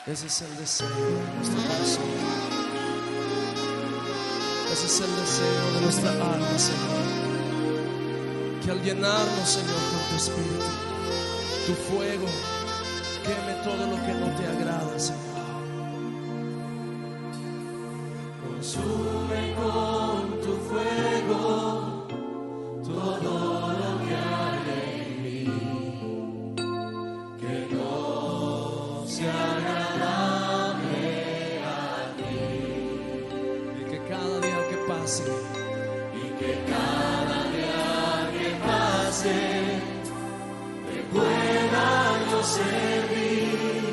Ese es el deseo de nuestro corazón. Ese es el deseo de nuestra alma, Señor. Que al llenarnos, Señor, con tu Espíritu, tu fuego queme todo lo que no te agrada, Señor. Consume con tu fuego todo lo que hay en mí, que no sea agradable a ti, y que cada día que pase, te pueda yo servir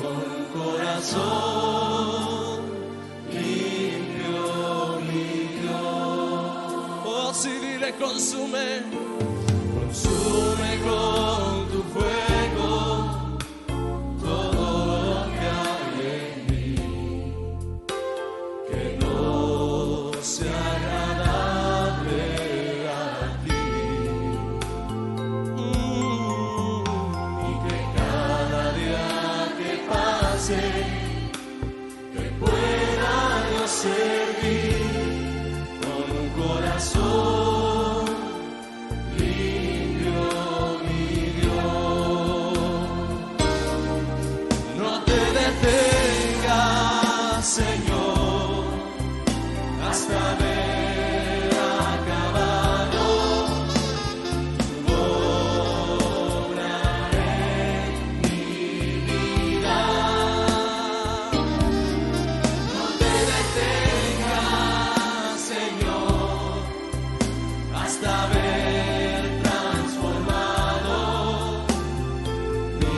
con un corazón limpio, limpio. Oh, si dile, consume con tu fuego todo lo que hay en mí, que no sea agradable a ti, y que cada día que pase te pueda yo servir con un corazón limpio, mi Dios. No te detengas, Señor, hasta ver acabado tu obra en mi vida. No te detengas, Señor, hasta ver transformado mi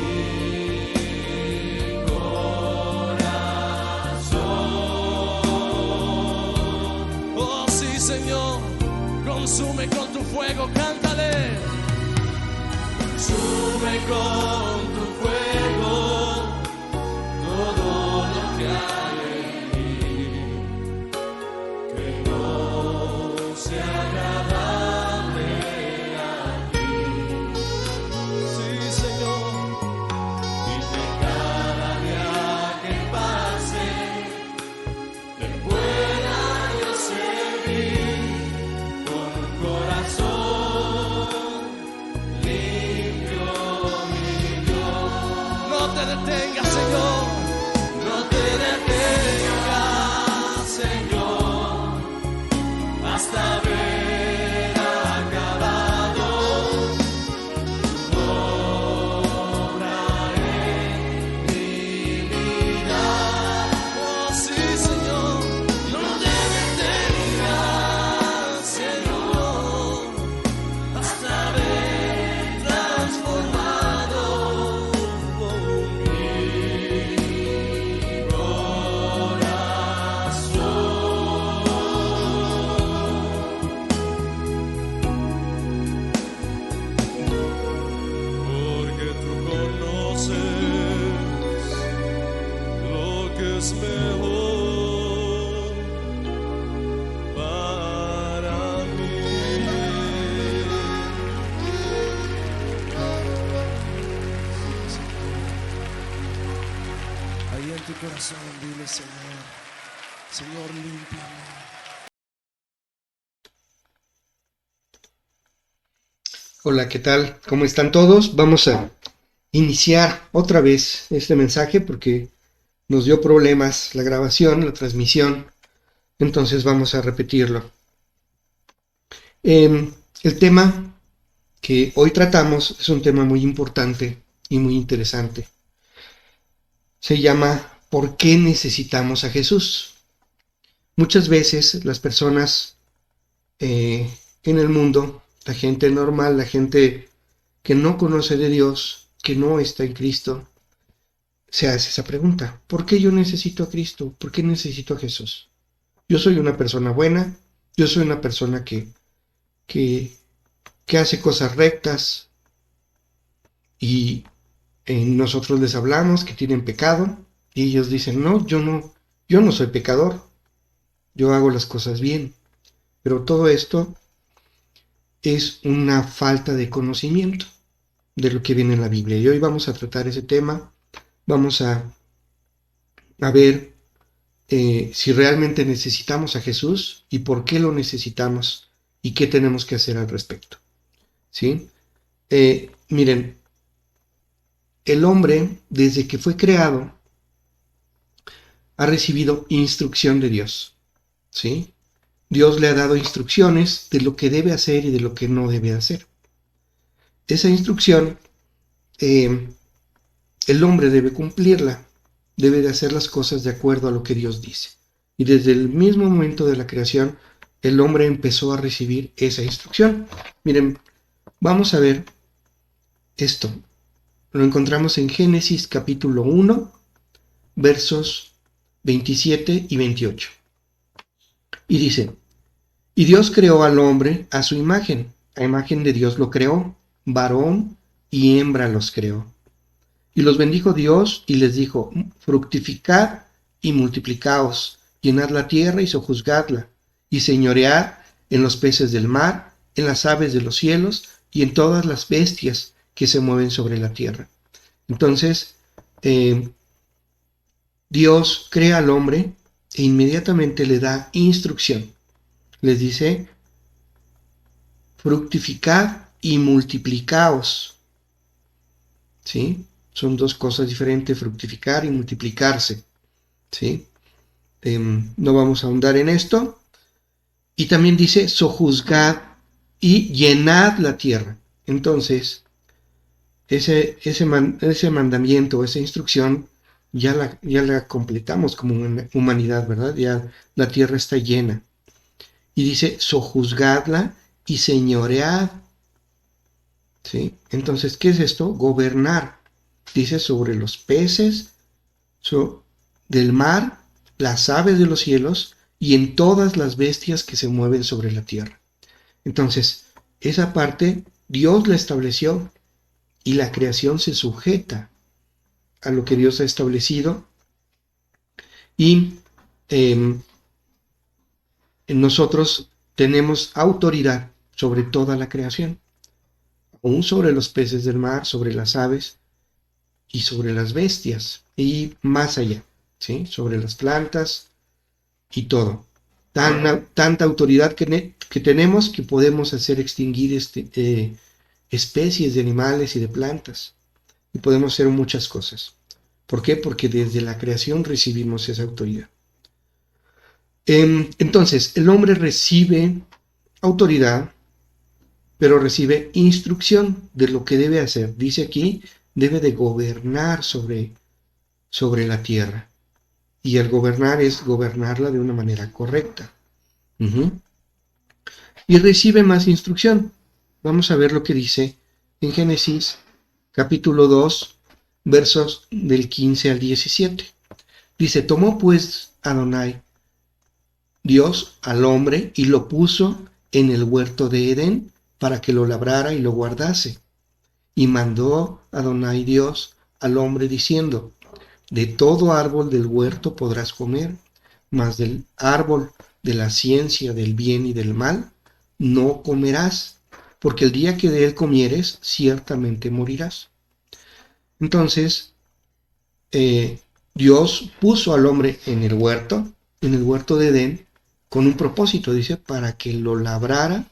corazón. Oh, sí, Señor, consume con tu fuego, cántale. Consume con tu fuego todo lo que hay en mí, que no sea agradable a ti. Sí, Señor, y que cada día que pase te pueda yo servir con un corazón limpio, mi Dios. No te detengas, Señor, no te detengas, Señor, hasta ver acabado tu obra en mi vida. Oh, sí, Señor, no te detengas, Señor, hasta ver transformado mi porque tú conoces lo que es mejor para mí. Ahí en tu corazón dile, Señor, Señor, límpiame. Hola, ¿qué tal? ¿Cómo están todos? Vamos a iniciar otra vez este mensaje porque nos dio problemas la grabación, la transmisión, entonces vamos a repetirlo. El tema que hoy tratamos es un tema muy importante y muy interesante. Se llama ¿por qué necesitamos a Jesús? Muchas veces las personas en el mundo, la gente normal, la gente que no conoce de Dios, que no está en Cristo, se hace esa pregunta: ¿por qué yo necesito a Cristo? ¿Por qué necesito a Jesús? Yo soy una persona buena, yo soy una persona que, que hace cosas rectas y nosotros les hablamos que tienen pecado y ellos dicen, no, yo no soy pecador, yo hago las cosas bien. Pero todo esto es una falta de conocimiento de lo que viene en la Biblia. Y hoy vamos a tratar ese tema, vamos a a ver si realmente necesitamos a Jesús y por qué lo necesitamos y qué tenemos que hacer al respecto. ¿Sí? Miren, el hombre, desde que fue creado, ha recibido instrucción de Dios. ¿Sí? Dios le ha dado instrucciones de lo que debe hacer y de lo que no debe hacer. Esa instrucción, el hombre debe cumplirla, debe de hacer las cosas de acuerdo a lo que Dios dice. Y desde el mismo momento de la creación, el hombre empezó a recibir esa instrucción. Miren, vamos a ver esto. Lo encontramos en Génesis capítulo 1, versos 27 y 28. Y dice, y Dios creó al hombre a su imagen, a imagen de Dios lo creó, varón y hembra los creó. Y los bendijo Dios y les dijo, fructificad y multiplicaos, llenad la tierra y sojuzgadla, y señoread en los peces del mar, en las aves de los cielos y en todas las bestias que se mueven sobre la tierra. Entonces, Dios crea al hombre e inmediatamente le da instrucción. Les dice, fructificad y multiplicaos. ¿Sí? Son dos cosas diferentes, fructificar y multiplicarse. ¿Sí? No vamos a ahondar en esto. Y también dice, sojuzgad y llenad la tierra. Entonces, ese mandamiento, esa instrucción, ya la completamos como humanidad, ¿verdad? Ya la tierra está llena. Y dice, sojuzgadla y señoread. ¿Sí? Entonces, ¿qué es esto? Gobernar. Dice sobre los peces del mar, las aves de los cielos y en todas las bestias que se mueven sobre la tierra. Entonces, esa parte Dios la estableció y la creación se sujeta a lo que Dios ha establecido y nosotros tenemos autoridad sobre toda la creación, aún sobre los peces del mar, sobre las aves y sobre las bestias y más allá, ¿sí? Sobre las plantas y todo. Tanta autoridad que tenemos que podemos hacer extinguir especies de animales y de plantas. Y podemos hacer muchas cosas. ¿Por qué? Porque desde la creación recibimos esa autoridad. Entonces, el hombre recibe autoridad, pero recibe instrucción de lo que debe hacer. Dice aquí, debe de gobernar sobre la tierra. Y el gobernar es gobernarla de una manera correcta. Y recibe más instrucción. Vamos a ver lo que dice en Génesis capítulo 2, versos del 15 al 17. Dice, tomó pues Adonai, Dios, al hombre y lo puso en el huerto de Edén para que lo labrara y lo guardase. Y mandó Adonai Dios al hombre diciendo, de todo árbol del huerto podrás comer, mas del árbol de la ciencia del bien y del mal no comerás, porque el día que de él comieres, ciertamente morirás. Entonces, Dios puso al hombre en el huerto de Edén, con un propósito, dice, para que lo labrara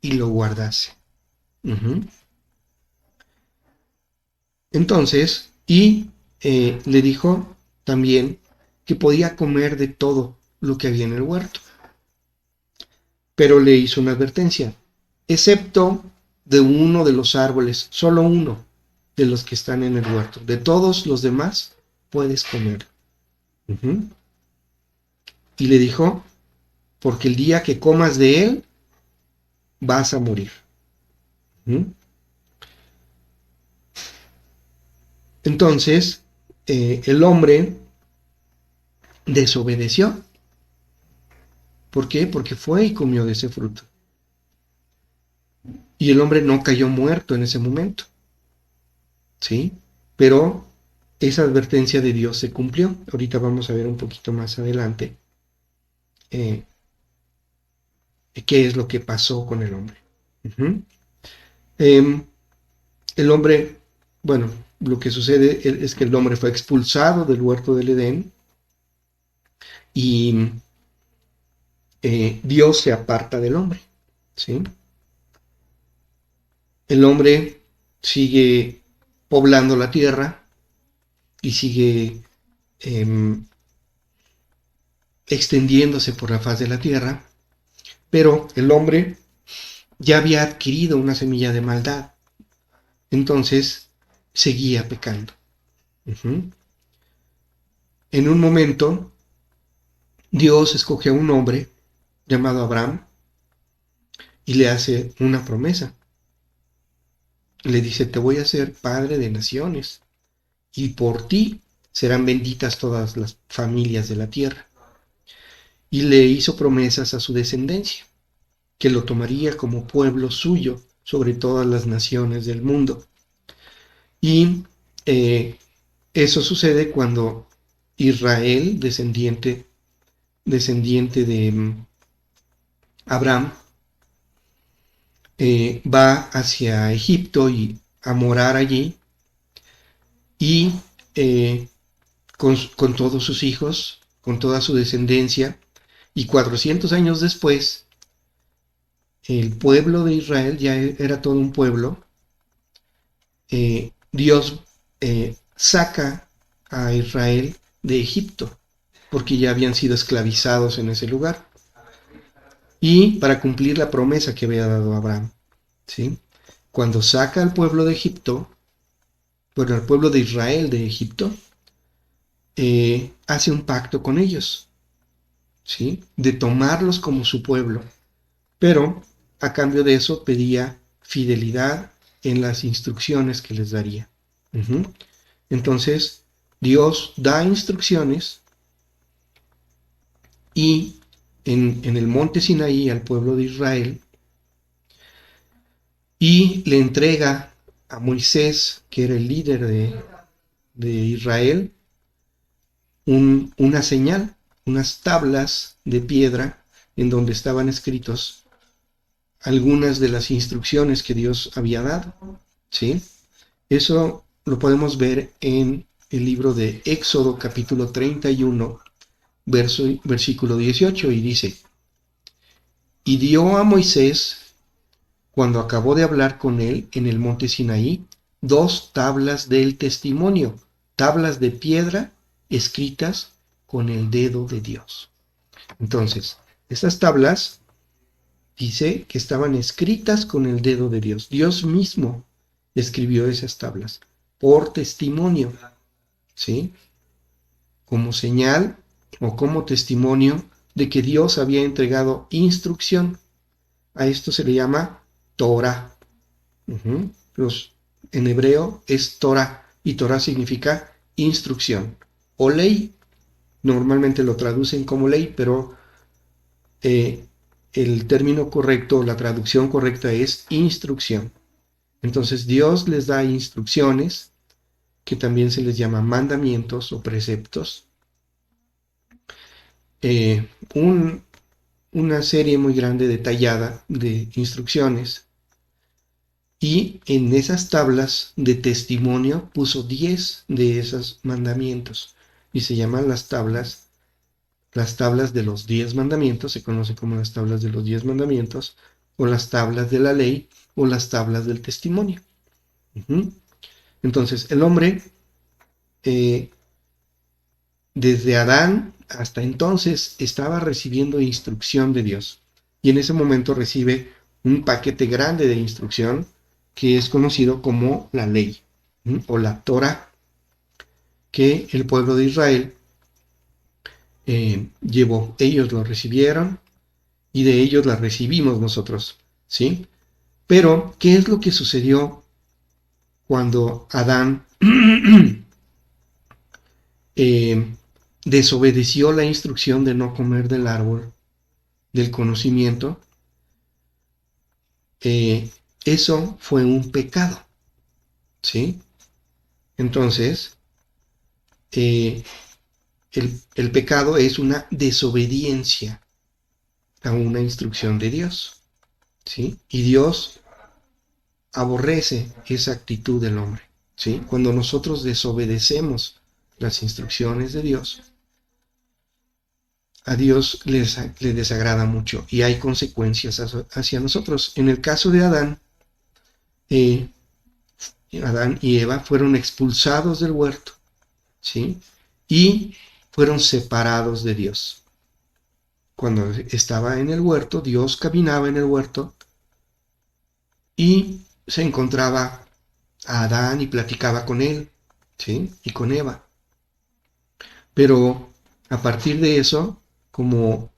y lo guardase. Entonces, le dijo también que podía comer de todo lo que había en el huerto. Pero le hizo una advertencia, excepto de uno de los árboles, solo uno de los que están en el huerto. De todos los demás puedes comer. Y le dijo, porque el día que comas de él, vas a morir. Entonces, el hombre desobedeció. ¿Por qué? Porque fue y comió de ese fruto. Y el hombre no cayó muerto en ese momento. ¿Sí? Pero esa advertencia de Dios se cumplió. Ahorita vamos a ver un poquito más adelante qué es lo que pasó con el hombre. El hombre, bueno, lo que sucede es que el hombre fue expulsado del huerto del Edén y Dios se aparta del hombre, ¿sí? El hombre sigue poblando la tierra y sigue extendiéndose por la faz de la tierra, pero el hombre ya había adquirido una semilla de maldad, entonces seguía pecando. Uh-huh. En un momento, Dios escoge a un hombre llamado Abraham y le hace una promesa. Le dice, te voy a hacer padre de naciones y por ti serán benditas todas las familias de la tierra. Y le hizo promesas a su descendencia, que lo tomaría como pueblo suyo sobre todas las naciones del mundo. Y eso sucede cuando Israel, descendiente de Abraham, va hacia Egipto y a morar allí y con todos sus hijos, con toda su descendencia, y 400 años después, el pueblo de Israel ya era todo un pueblo. Dios saca a Israel de Egipto, porque ya habían sido esclavizados en ese lugar, y para cumplir la promesa que había dado Abraham, ¿sí? Cuando saca al pueblo de Egipto, bueno, al pueblo de Israel de Egipto, hace un pacto con ellos, ¿sí? De tomarlos como su pueblo, pero a cambio de eso pedía fidelidad en las instrucciones que les daría. Uh-huh. Entonces, Dios da instrucciones y en el monte Sinaí al pueblo de Israel y le entrega a Moisés, que era el líder de Israel, una señal, unas tablas de piedra en donde estaban escritos algunas de las instrucciones que Dios había dado, ¿sí? Eso lo podemos ver en el libro de Éxodo capítulo 31, versículo 18, y dice, y dio a Moisés, cuando acabó de hablar con él en el monte Sinaí, 2 tablas del testimonio, tablas de piedra escritas con el dedo de Dios. Entonces, estas tablas dice que estaban escritas con el dedo de Dios. Dios mismo escribió esas tablas por testimonio, ¿sí? Como señal o como testimonio de que Dios había entregado instrucción. A esto se le llama Torah. Uh-huh. En hebreo es Torah, y Torah significa instrucción o ley. Normalmente lo traducen como ley, pero el término correcto, la traducción correcta es instrucción. Entonces Dios les da instrucciones, que también se les llama mandamientos o preceptos. Una serie muy grande, detallada, de instrucciones. Y en esas tablas de testimonio puso 10 de esos mandamientos. Y se llaman las tablas de los 10 mandamientos, se conoce como las tablas de los 10 mandamientos, o las tablas de la ley, o las tablas del testimonio. Uh-huh. Entonces, el hombre, desde Adán hasta entonces, estaba recibiendo instrucción de Dios. Y en ese momento recibe un paquete grande de instrucción que es conocido como la ley, o la Torah, que el pueblo de Israel llevó. Ellos lo recibieron y de ellos la recibimos nosotros, ¿sí? Pero, ¿qué es lo que sucedió cuando Adán desobedeció la instrucción de no comer del árbol del conocimiento? Eso fue un pecado, ¿sí? Entonces, el pecado es una desobediencia a una instrucción de Dios, ¿sí? Y Dios aborrece esa actitud del hombre, ¿sí? Cuando nosotros desobedecemos las instrucciones de Dios, a Dios le desagrada mucho y hay consecuencias hacia nosotros. En el caso de eh, Adán y Eva fueron expulsados del huerto, ¿sí? Y fueron separados de Dios. Cuando estaba en el huerto, Dios caminaba en el huerto y se encontraba a Adán y platicaba con él, ¿sí? Y con Eva. Pero a partir de eso, como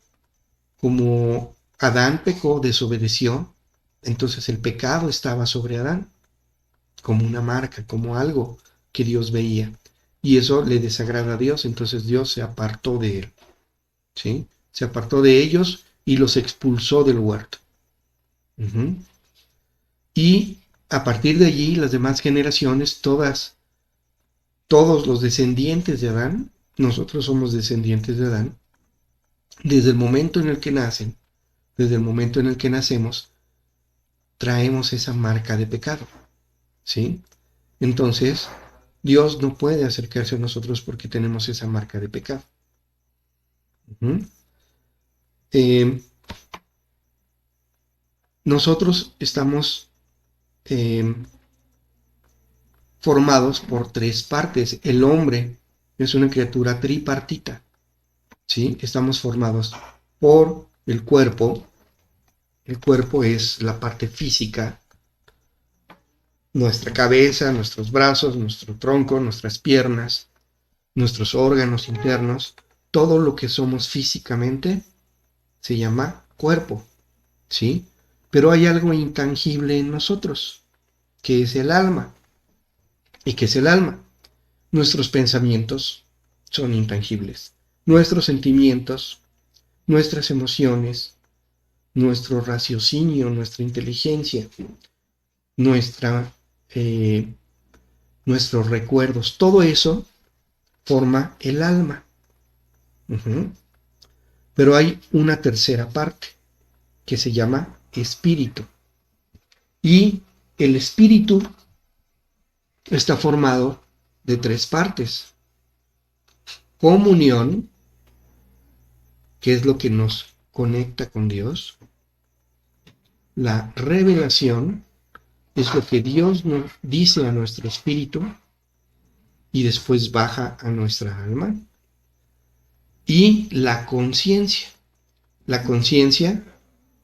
Adán pecó, desobedeció, entonces el pecado estaba sobre Adán, como una marca, como algo que Dios veía. Y eso le desagrada a Dios, entonces Dios se apartó de él, ¿sí? Se apartó de ellos y los expulsó del huerto. Uh-huh. Y a partir de allí, las demás generaciones, todos los descendientes de Adán, nosotros somos descendientes de Adán, desde el momento en el que nacen, desde el momento en el que nacemos, traemos esa marca de pecado, ¿sí? Entonces, Dios no puede acercarse a nosotros porque tenemos esa marca de pecado. Uh-huh. Eh, nosotros estamos eh, formados por tres partes. El hombre es una criatura tripartita, ¿sí? Estamos formados por el cuerpo. El cuerpo es la parte física, nuestra cabeza, nuestros brazos, nuestro tronco, nuestras piernas, nuestros órganos internos, todo lo que somos físicamente se llama cuerpo, ¿sí? Pero hay algo intangible en nosotros, que es el alma. ¿Y qué es el alma? Nuestros pensamientos son intangibles. Nuestros sentimientos, nuestras emociones, nuestro raciocinio, nuestra inteligencia, nuestra, eh, nuestros recuerdos, todo eso forma el alma. Uh-huh. Pero hay una tercera parte que se llama espíritu. Y el espíritu está formado de tres partes. Comunión, que es lo que nos conecta con Dios. La revelación es lo que Dios nos dice a nuestro espíritu y después baja a nuestra alma. Y la conciencia. La conciencia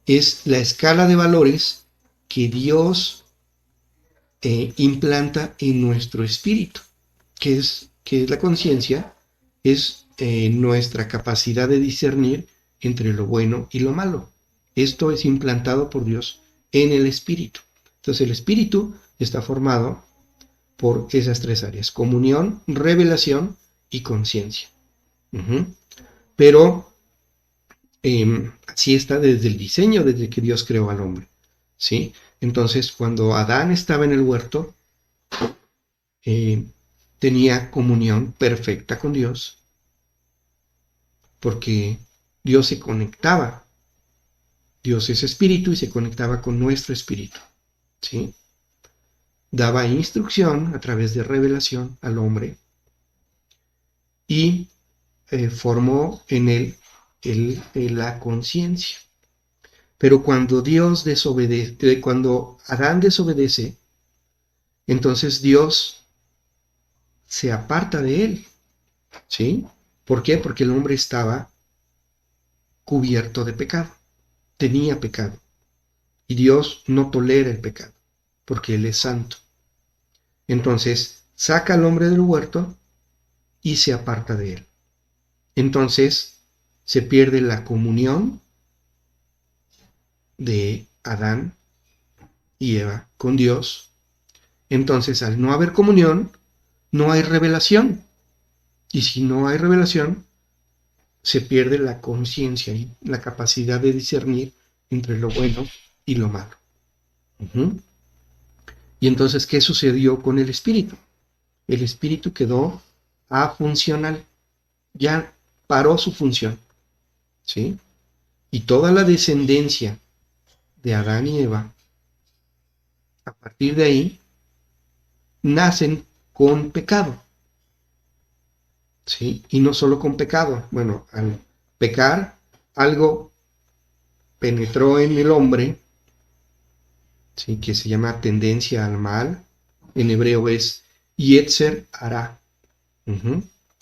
es la escala de valores que Dios implanta en nuestro espíritu. ¿Qué es la conciencia? Es nuestra capacidad de discernir entre lo bueno y lo malo. Esto es implantado por Dios en el espíritu. Entonces el espíritu está formado por esas tres áreas: comunión, revelación y conciencia. Uh-huh. Pero así está desde el diseño, desde que Dios creó al hombre, ¿sí? Entonces, cuando Adán estaba en el huerto, tenía comunión perfecta con Dios, porque Dios se conectaba. Dios es espíritu y se conectaba con nuestro espíritu, ¿sí? Daba instrucción a través de revelación al hombre y formó en él la conciencia. Pero cuando cuando Adán desobedece, entonces Dios se aparta de él, ¿sí? ¿Por qué? Porque el hombre estaba cubierto de pecado, tenía pecado, y Dios no tolera el pecado, porque Él es santo. Entonces saca al hombre del huerto y se aparta de él. Entonces se pierde la comunión de Adán y Eva con Dios. Entonces, al no haber comunión, no hay revelación. Y si no hay revelación, se pierde la conciencia y la capacidad de discernir entre lo bueno y lo malo. Uh-huh. Y entonces, ¿qué sucedió con el espíritu? El espíritu quedó afuncional, ya paró su función, ¿sí? Y toda la descendencia de Adán y Eva, a partir de ahí, nacen con pecado, ¿sí? Y no solo con pecado, bueno, pecar, algo penetró en el hombre, ¿sí? Que se llama tendencia al mal. En hebreo es Yetzer Hara.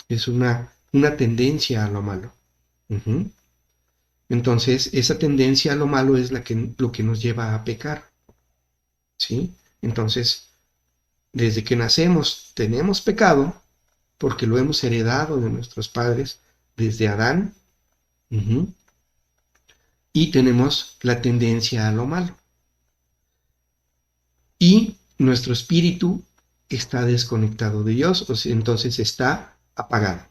Es una tendencia a lo malo. Entonces, esa tendencia a lo malo es lo que nos lleva a pecar. ¿Sí? Entonces, desde que nacemos tenemos pecado porque lo hemos heredado de nuestros padres desde Adán. Y tenemos la tendencia a lo malo. Y nuestro espíritu está desconectado de Dios, o sea, entonces está apagado.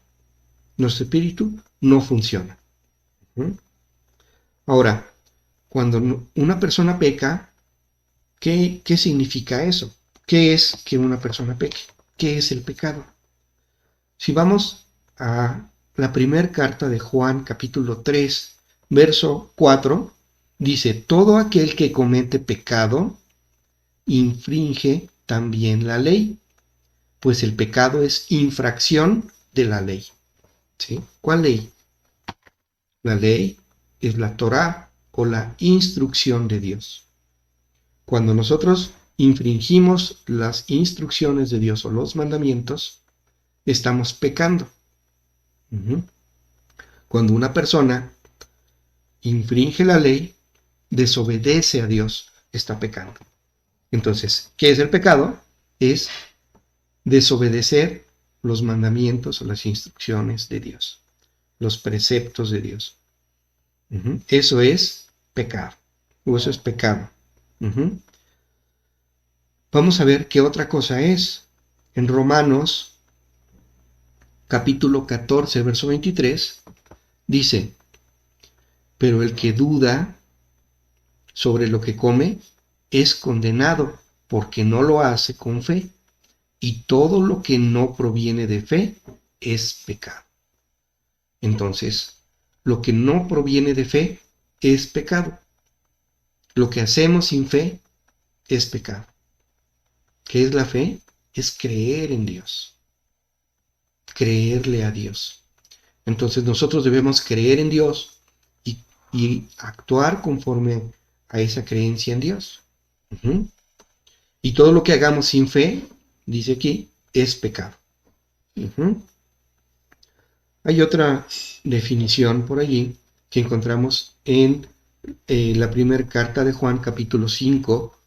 Nuestro espíritu no funciona. Ahora, cuando una persona peca, ¿qué significa eso? ¿Qué es que una persona peque? ¿Qué es el pecado? Si vamos a la primera carta de Juan, capítulo 3, verso 4, dice, todo aquel que comete pecado infringe también la ley, pues el pecado es infracción de la ley. ¿Sí? ¿Cuál ley? La ley es la Torá o la instrucción de Dios. Cuando nosotros infringimos las instrucciones de Dios o los mandamientos, estamos pecando. Cuando una persona infringe la ley, desobedece a Dios, está pecando. Entonces, ¿qué es el pecado? Es desobedecer los mandamientos o las instrucciones de Dios, los preceptos de Dios. Eso es pecado, o eso es pecado. Vamos a ver qué otra cosa es. En Romanos, capítulo 14, verso 23, dice, pero el que duda sobre lo que come es condenado porque no lo hace con fe, y todo lo que no proviene de fe es pecado. Entonces, lo que no proviene de fe es pecado. Lo que hacemos sin fe es pecado. ¿Qué es la fe? Es creer en Dios, creerle a Dios. Entonces nosotros debemos creer en Dios y actuar conforme a esa creencia en Dios. Y todo lo que hagamos sin fe, dice aquí, es pecado. Hay otra definición por allí que encontramos en la primera carta de Juan, capítulo 5,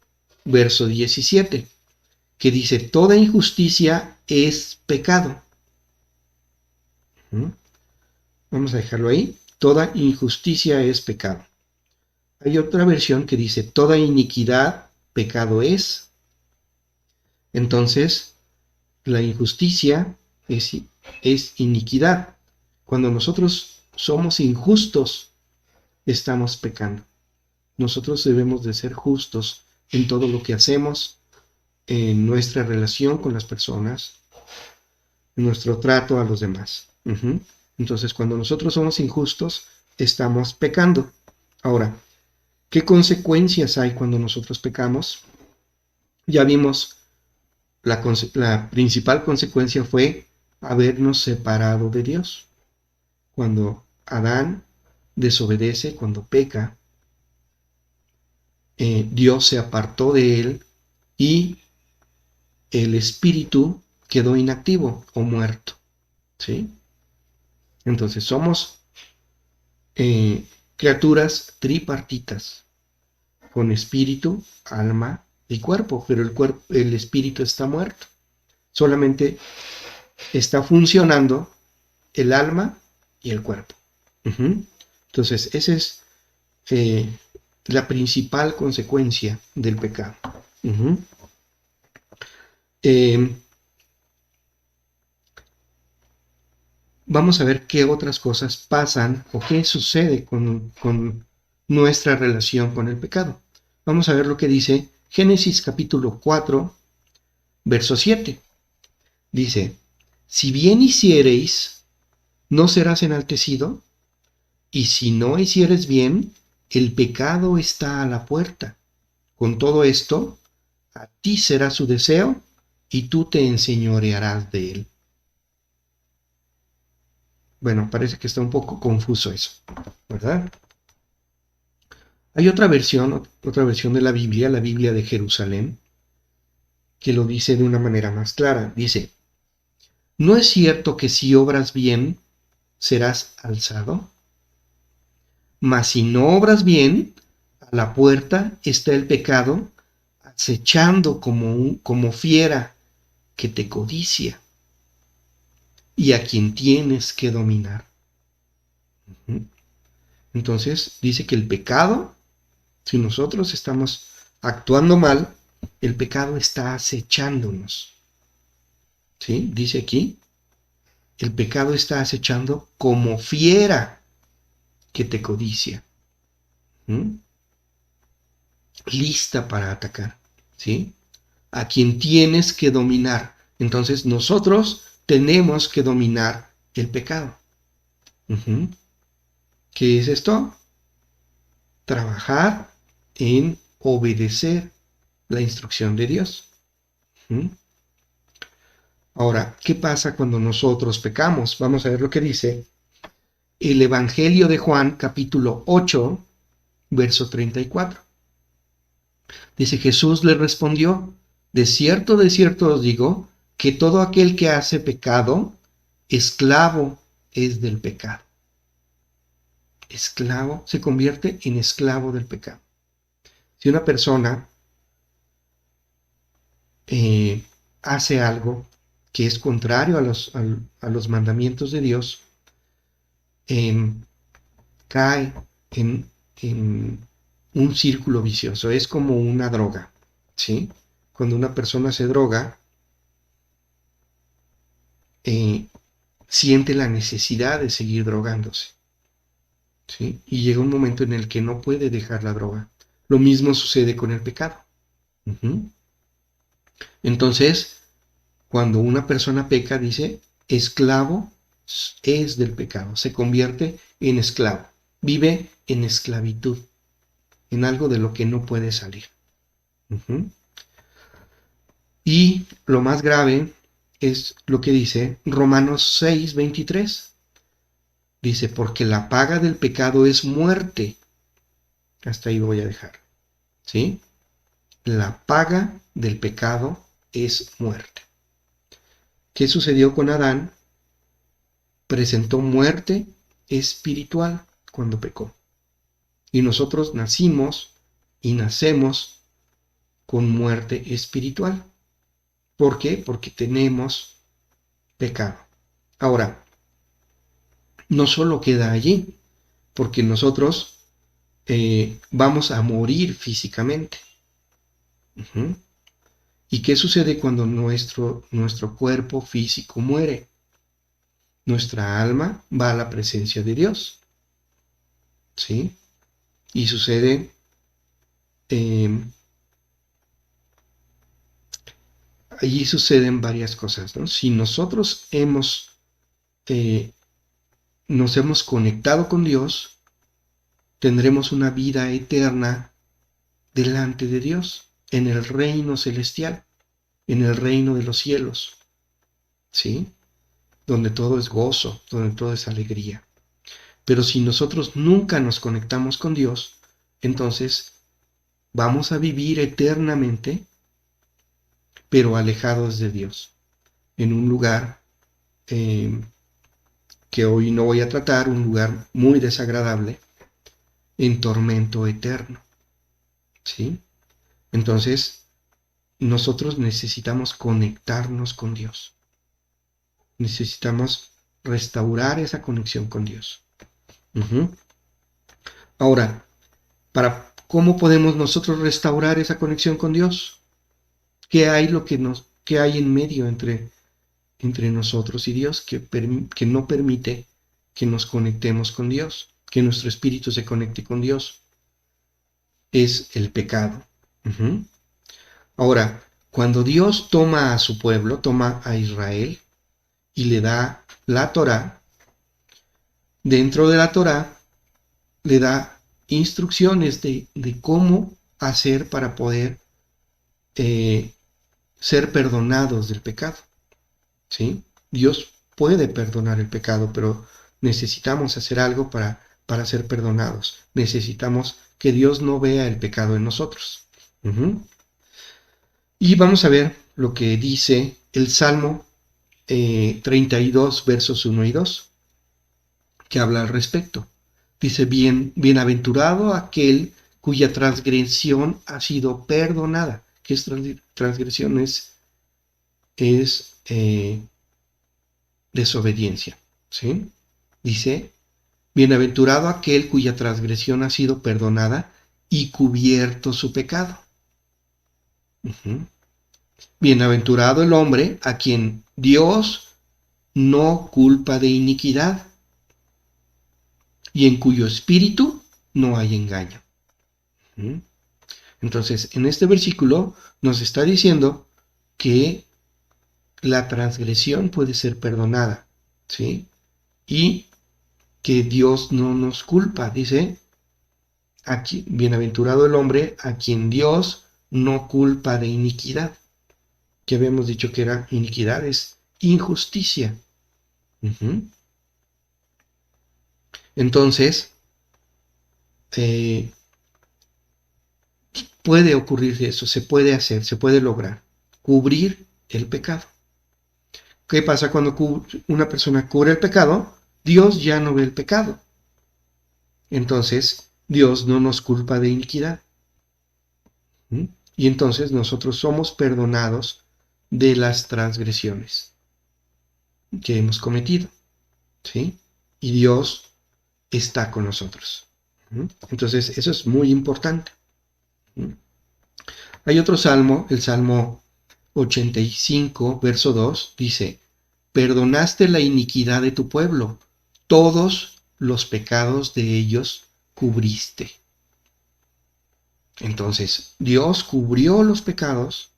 verso 17, que dice, toda injusticia es pecado. Vamos a dejarlo ahí. Toda injusticia es pecado. Hay otra versión que dice, toda iniquidad, pecado es. Entonces, la injusticia es iniquidad. Cuando nosotros somos injustos, estamos pecando. Nosotros debemos de ser justos en todo lo que hacemos, en nuestra relación con las personas, en nuestro trato a los demás. Entonces, cuando nosotros somos injustos, estamos pecando. Ahora, ¿qué consecuencias hay cuando nosotros pecamos? Ya vimos, la principal consecuencia fue habernos separado de Dios. Cuando Adán desobedece, cuando peca, Dios se apartó de él y el espíritu quedó inactivo o muerto. ¿Sí? Entonces somos criaturas tripartitas, con espíritu, alma y cuerpo, pero el espíritu está muerto. Solamente está funcionando el alma y el cuerpo. Entonces, esa es la principal consecuencia del pecado. Vamos a ver qué otras cosas pasan o qué sucede con nuestra relación con el pecado. Vamos a ver lo que dice Génesis capítulo 4, verso 7. Dice, si bien hiciereis, no serás enaltecido, y si no hicieres bien, el pecado está a la puerta. Con todo esto, a ti será su deseo, y tú te enseñorearás de él. Bueno, parece que está un poco confuso eso, ¿verdad? Hay otra versión de la Biblia de Jerusalén, que lo dice de una manera más clara. Dice, ¿no es cierto que si obras bien, serás alzado? Mas si no obras bien, a la puerta está el pecado, acechando como fiera que te codicia y a quien tienes que dominar. Entonces dice que el pecado, si nosotros estamos actuando mal, el pecado está acechándonos. ¿Sí? Dice aquí, el pecado está acechando como fiera que te codicia. ¿Mm? Lista para atacar. ¿Sí? A quien tienes que dominar. Entonces nosotros tenemos que dominar el pecado. ¿Qué es esto? Trabajar en obedecer la instrucción de Dios. Ahora, ¿qué pasa cuando nosotros pecamos? Vamos a ver lo que dice el Evangelio de Juan, capítulo 8, verso 34. Dice, Jesús le respondió, de cierto os digo, que todo aquel que hace pecado, esclavo es del pecado. Esclavo se convierte en esclavo del pecado. Si una persona hace algo que es contrario a los mandamientos de Dios, cae en un círculo vicioso. Es como una droga, ¿sí? Cuando una persona se droga, siente la necesidad de seguir drogándose, ¿sí? Y llega un momento en el que no puede dejar la droga. Lo mismo sucede con el pecado. Entonces, cuando una persona peca, dice, esclavo es del pecado, se convierte en esclavo, vive en esclavitud, en algo de lo que no puede salir. Y lo más grave es lo que dice Romanos 6:23. Dice, porque la paga del pecado es muerte. Hasta ahí voy a dejar. ¿Sí? La paga del pecado es muerte. ¿Qué sucedió con Adán? Presentó muerte espiritual cuando pecó. Y nosotros nacimos y nacemos con muerte espiritual. ¿Por qué? Porque tenemos pecado. Ahora, no solo queda allí, porque nosotros vamos a morir físicamente. ¿Y qué sucede cuando nuestro cuerpo físico muere? Nuestra alma va a la presencia de Dios. ¿Sí? Y sucede allí suceden varias cosas, ¿no? Si nosotros nos hemos conectado con Dios, tendremos una vida eterna delante de Dios, en el reino celestial, en el reino de los cielos, ¿sí? Donde todo es gozo, donde todo es alegría. Pero si nosotros nunca nos conectamos con Dios, entonces vamos a vivir eternamente, pero alejados de Dios, en un lugar que hoy no voy a tratar, un lugar muy desagradable, en tormento eterno. ¿Sí? Entonces, nosotros necesitamos conectarnos con Dios. Necesitamos restaurar esa conexión con Dios. Ahora, ¿cómo podemos nosotros restaurar esa conexión con Dios? ¿Qué hay en medio entre nosotros y Dios que no permite que nos conectemos con Dios, que nuestro espíritu se conecte con Dios? Es el pecado. Ahora, cuando Dios toma a su pueblo, toma a Israel y le da la Torá, dentro de la Torá le da instrucciones de cómo hacer para poder ser perdonados del pecado. ¿Sí? Dios puede perdonar el pecado, pero Necesitamos hacer algo para ser perdonados. Necesitamos que Dios no vea el pecado en nosotros. Y vamos a ver lo que dice el Salmo 32, versos 1 y 2, que habla al respecto. Dice, bienaventurado aquel cuya transgresión ha sido perdonada. ¿Qué es transgresión? Es desobediencia. ¿Sí? Dice, bienaventurado aquel cuya transgresión ha sido perdonada y cubierto su pecado. Bienaventurado el hombre a quien Dios no culpa de iniquidad y en cuyo espíritu no hay engaño. Entonces, en este versículo nos está diciendo que la transgresión puede ser perdonada, ¿sí? Y que Dios no nos culpa, dice, aquí, bienaventurado el hombre a quien Dios no culpa de iniquidad. Que habíamos dicho que era iniquidad, es injusticia. Entonces, puede ocurrir eso, se puede hacer, se puede lograr, cubrir el pecado. ¿Qué pasa cuando una persona cubre el pecado? Dios ya no ve el pecado. Entonces, Dios no nos culpa de iniquidad. Y entonces nosotros somos perdonados de las transgresiones que hemos cometido. ¿Sí? Y Dios está con nosotros. Entonces, eso es muy importante. Hay otro salmo, el Salmo 85, verso 2, dice, perdonaste la iniquidad de tu pueblo, todos los pecados de ellos cubriste. Entonces, Dios cubrió los pecados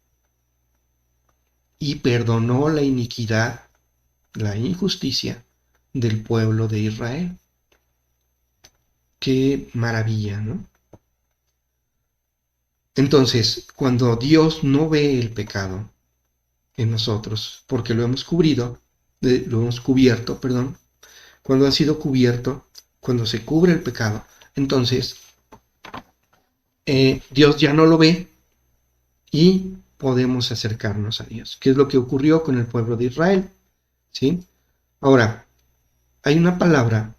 y perdonó la iniquidad, la injusticia del pueblo de Israel. Qué maravilla, ¿no? Entonces, cuando Dios no ve el pecado en nosotros, porque lo hemos cubierto, cuando ha sido cubierto, cuando se cubre el pecado, entonces Dios ya no lo ve y podemos acercarnos a Dios, que es lo que ocurrió con el pueblo de Israel, ¿sí? Ahora, hay una palabra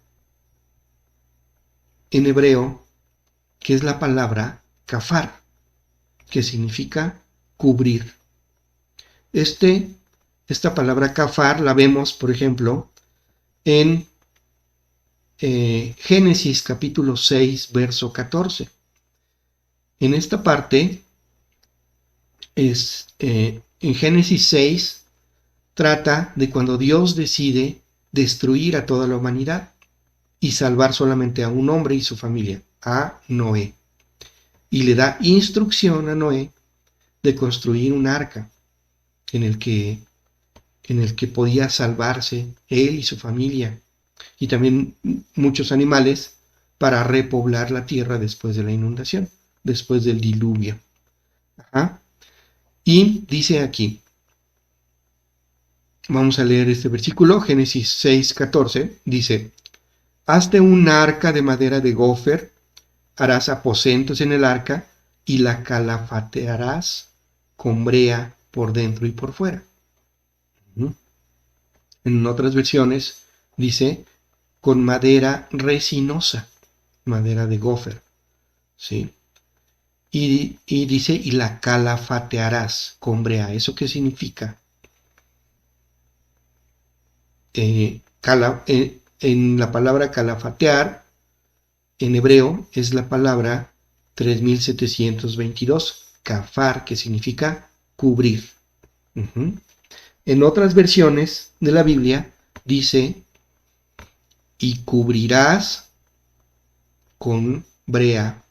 en hebreo que es la palabra kafar, que significa cubrir. Esta palabra kafar la vemos, por ejemplo, en Génesis capítulo 6, verso 14. En esta parte, en Génesis 6, trata de cuando Dios decide destruir a toda la humanidad y salvar solamente a un hombre y su familia, a Noé. Y le da instrucción a Noé de construir un arca en el que podía salvarse él y su familia, y también muchos animales para repoblar la tierra después de la inundación, después del diluvio. Y dice aquí, vamos a leer este versículo, Génesis 6:14, dice, hazte un arca de madera de gofer, harás aposentos en el arca y la calafatearás con brea por dentro y por fuera. En otras versiones dice con madera resinosa, madera de gofer, ¿sí? Y dice, y la calafatearás con brea. ¿Eso qué significa? En la palabra calafatear, en hebreo, es la palabra 3722, kafar, que significa cubrir. En otras versiones de la Biblia dice, y cubrirás con brea,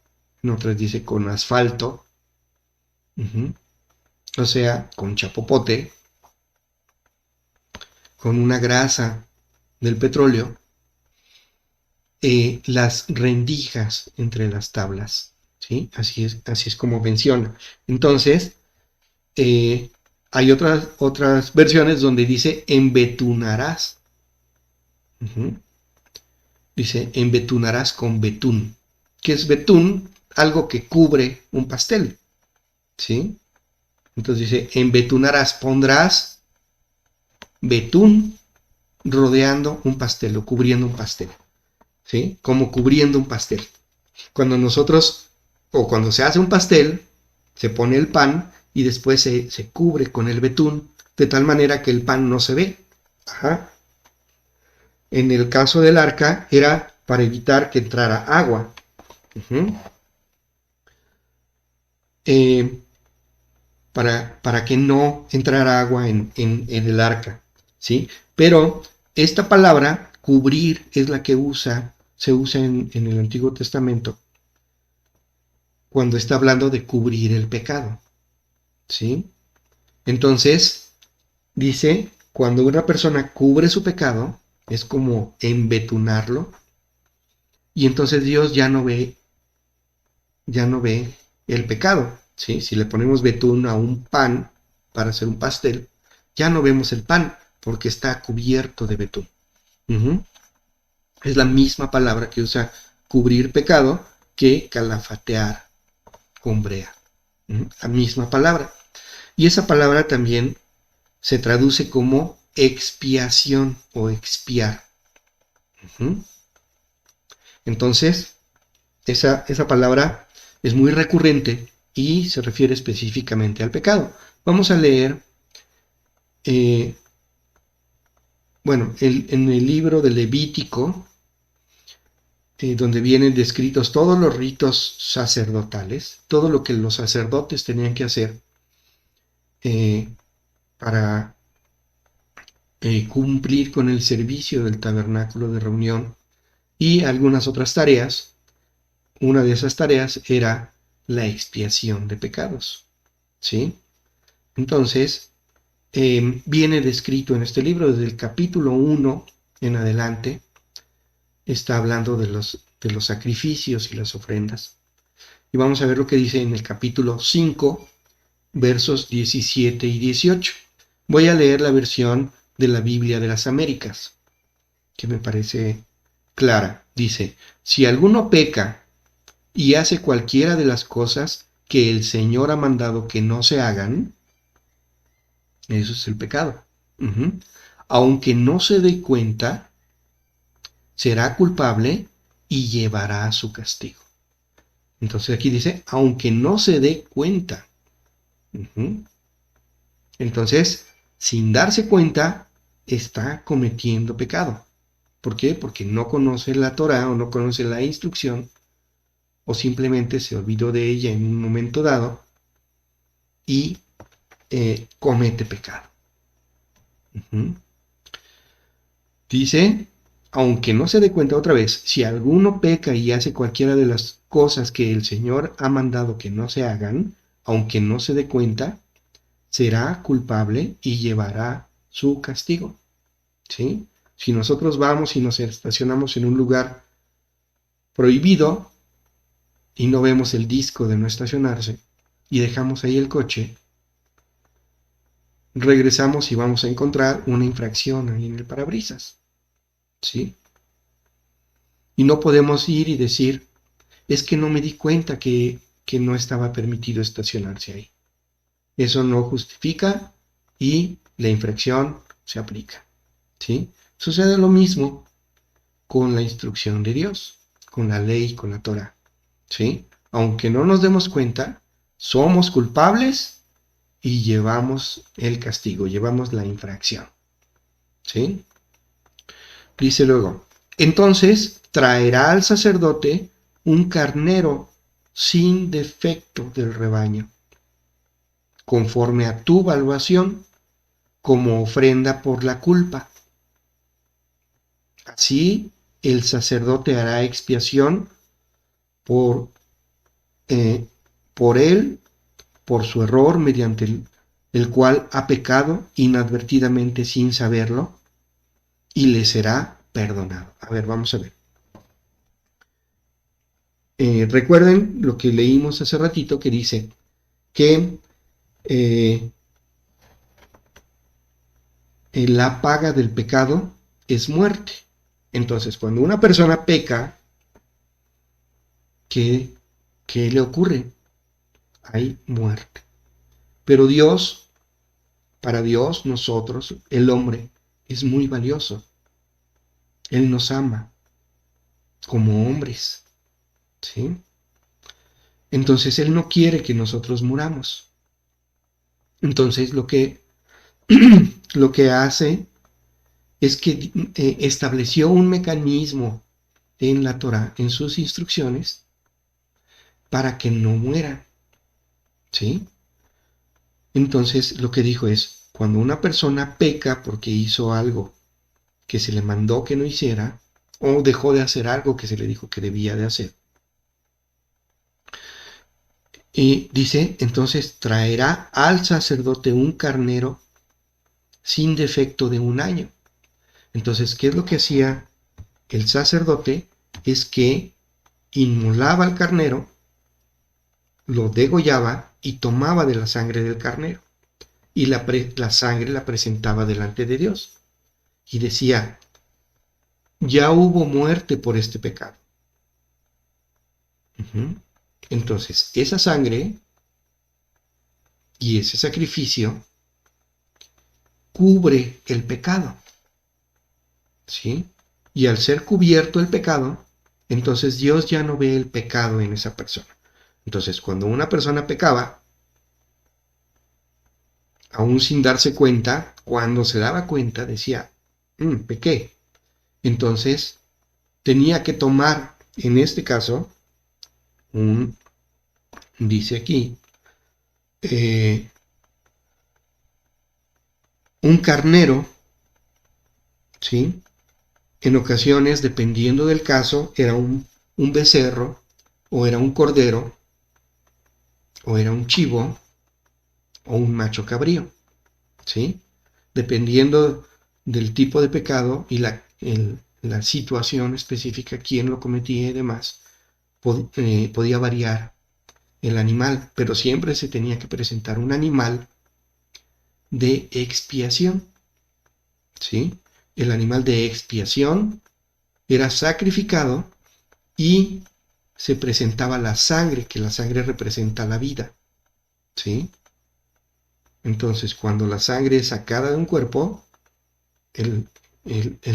en otras dice con asfalto, o sea, con chapopote, con una grasa del petróleo, las rendijas entre las tablas, ¿sí? Así es como menciona. Entonces, hay otras versiones donde dice embetunarás. Dice, embetunarás con betún. ¿Qué es betún? Algo que cubre un pastel, ¿sí? Entonces dice, embetunarás, pondrás betún rodeando un pastel o cubriendo un pastel, ¿sí? Como cubriendo un pastel. Cuando nosotros, o cuando se hace un pastel, se pone el pan y después se cubre con el betún, de tal manera que el pan no se ve. Ajá. En el caso del arca era para evitar que entrara agua. Uh-huh. Para que no entrara agua en el arca, ¿sí? Pero esta palabra, cubrir, es la que se usa en el Antiguo Testamento cuando está hablando de cubrir el pecado, ¿sí? Entonces, dice, cuando una persona cubre su pecado, es como embetunarlo, y entonces Dios ya no ve el pecado, ¿sí? Si le ponemos betún a un pan para hacer un pastel, ya no vemos el pan porque está cubierto de betún. Uh-huh. Es la misma palabra que usa cubrir pecado que calafatear con brea. Uh-huh. La misma palabra. Y esa palabra también se traduce como expiación o expiar. Uh-huh. Entonces, esa palabra es muy recurrente y se refiere específicamente al pecado. Vamos a leer, en el libro de Levítico, donde vienen descritos todos los ritos sacerdotales, todo lo que los sacerdotes tenían que hacer eh, para cumplir con el servicio del tabernáculo de reunión y algunas otras tareas. Una de esas tareas era la expiación de pecados, ¿sí? Entonces, viene descrito en este libro desde el capítulo 1 en adelante, está hablando de los sacrificios y las ofrendas. Y vamos a ver lo que dice en el capítulo 5, versos 17 y 18. Voy a leer la versión de la Biblia de las Américas, que me parece clara. Dice, si alguno peca y hace cualquiera de las cosas que el Señor ha mandado que no se hagan, eso es el pecado. Uh-huh. Aunque no se dé cuenta, será culpable y llevará su castigo. Entonces aquí dice, aunque no se dé cuenta. Uh-huh. Entonces, sin darse cuenta, está cometiendo pecado. ¿Por qué? Porque no conoce la Torá o no conoce la instrucción o simplemente se olvidó de ella en un momento dado y comete pecado. Uh-huh. Dice, aunque no se dé cuenta otra vez, si alguno peca y hace cualquiera de las cosas que el Señor ha mandado que no se hagan, aunque no se dé cuenta, será culpable y llevará su castigo. ¿Sí? Si nosotros vamos y nos estacionamos en un lugar prohibido y no vemos el disco de no estacionarse y dejamos ahí el coche, regresamos y vamos a encontrar una infracción ahí en el parabrisas. ¿Sí? Y no podemos ir y decir, es que no me di cuenta que no estaba permitido estacionarse ahí. Eso no justifica y la infracción se aplica. ¿Sí? Sucede lo mismo con la instrucción de Dios, con la ley, con la Torah. ¿Sí? Aunque no nos demos cuenta, somos culpables y llevamos el castigo, llevamos la infracción. ¿Sí? Dice luego, entonces traerá al sacerdote un carnero sin defecto del rebaño, conforme a tu valuación, como ofrenda por la culpa. Así el sacerdote hará expiación por, por él, por su error, mediante el cual ha pecado inadvertidamente sin saberlo, y le será perdonado. A ver, vamos a ver. Recuerden lo que leímos hace ratito que dice que la paga del pecado es muerte. Entonces, cuando una persona peca, ¿qué le ocurre? Hay muerte. Pero Dios, para Dios, nosotros, el hombre, es muy valioso. Él nos ama como hombres, ¿sí? Entonces Él no quiere que nosotros muramos. Entonces lo que hace es que estableció un mecanismo en la Torá, en sus instrucciones, para que no muera, ¿sí? Entonces lo que dijo es, cuando una persona peca porque hizo algo que se le mandó que no hiciera, o dejó de hacer algo que se le dijo que debía de hacer, y dice, entonces traerá al sacerdote un carnero sin defecto de 1 año. Entonces, ¿qué es lo que hacía el sacerdote? Es que inmolaba al carnero, lo degollaba y tomaba de la sangre del carnero. Y la sangre la presentaba delante de Dios. Y decía, ya hubo muerte por este pecado. Entonces, esa sangre y ese sacrificio cubre el pecado, ¿sí? Y al ser cubierto el pecado, entonces Dios ya no ve el pecado en esa persona. Entonces, cuando una persona pecaba, aún sin darse cuenta, cuando se daba cuenta, decía, pequé. Entonces, tenía que tomar, en este caso, dice aquí, un carnero, ¿sí? En ocasiones, dependiendo del caso, era un becerro, o era un cordero, o era un chivo, o un macho cabrío, ¿sí? Dependiendo del tipo de pecado y la situación específica, quién lo cometía y demás, podía variar el animal, pero siempre se tenía que presentar un animal de expiación, ¿sí? El animal de expiación era sacrificado y se presentaba la sangre, que la sangre representa la vida, ¿sí? Entonces, cuando la sangre es sacada de un cuerpo, el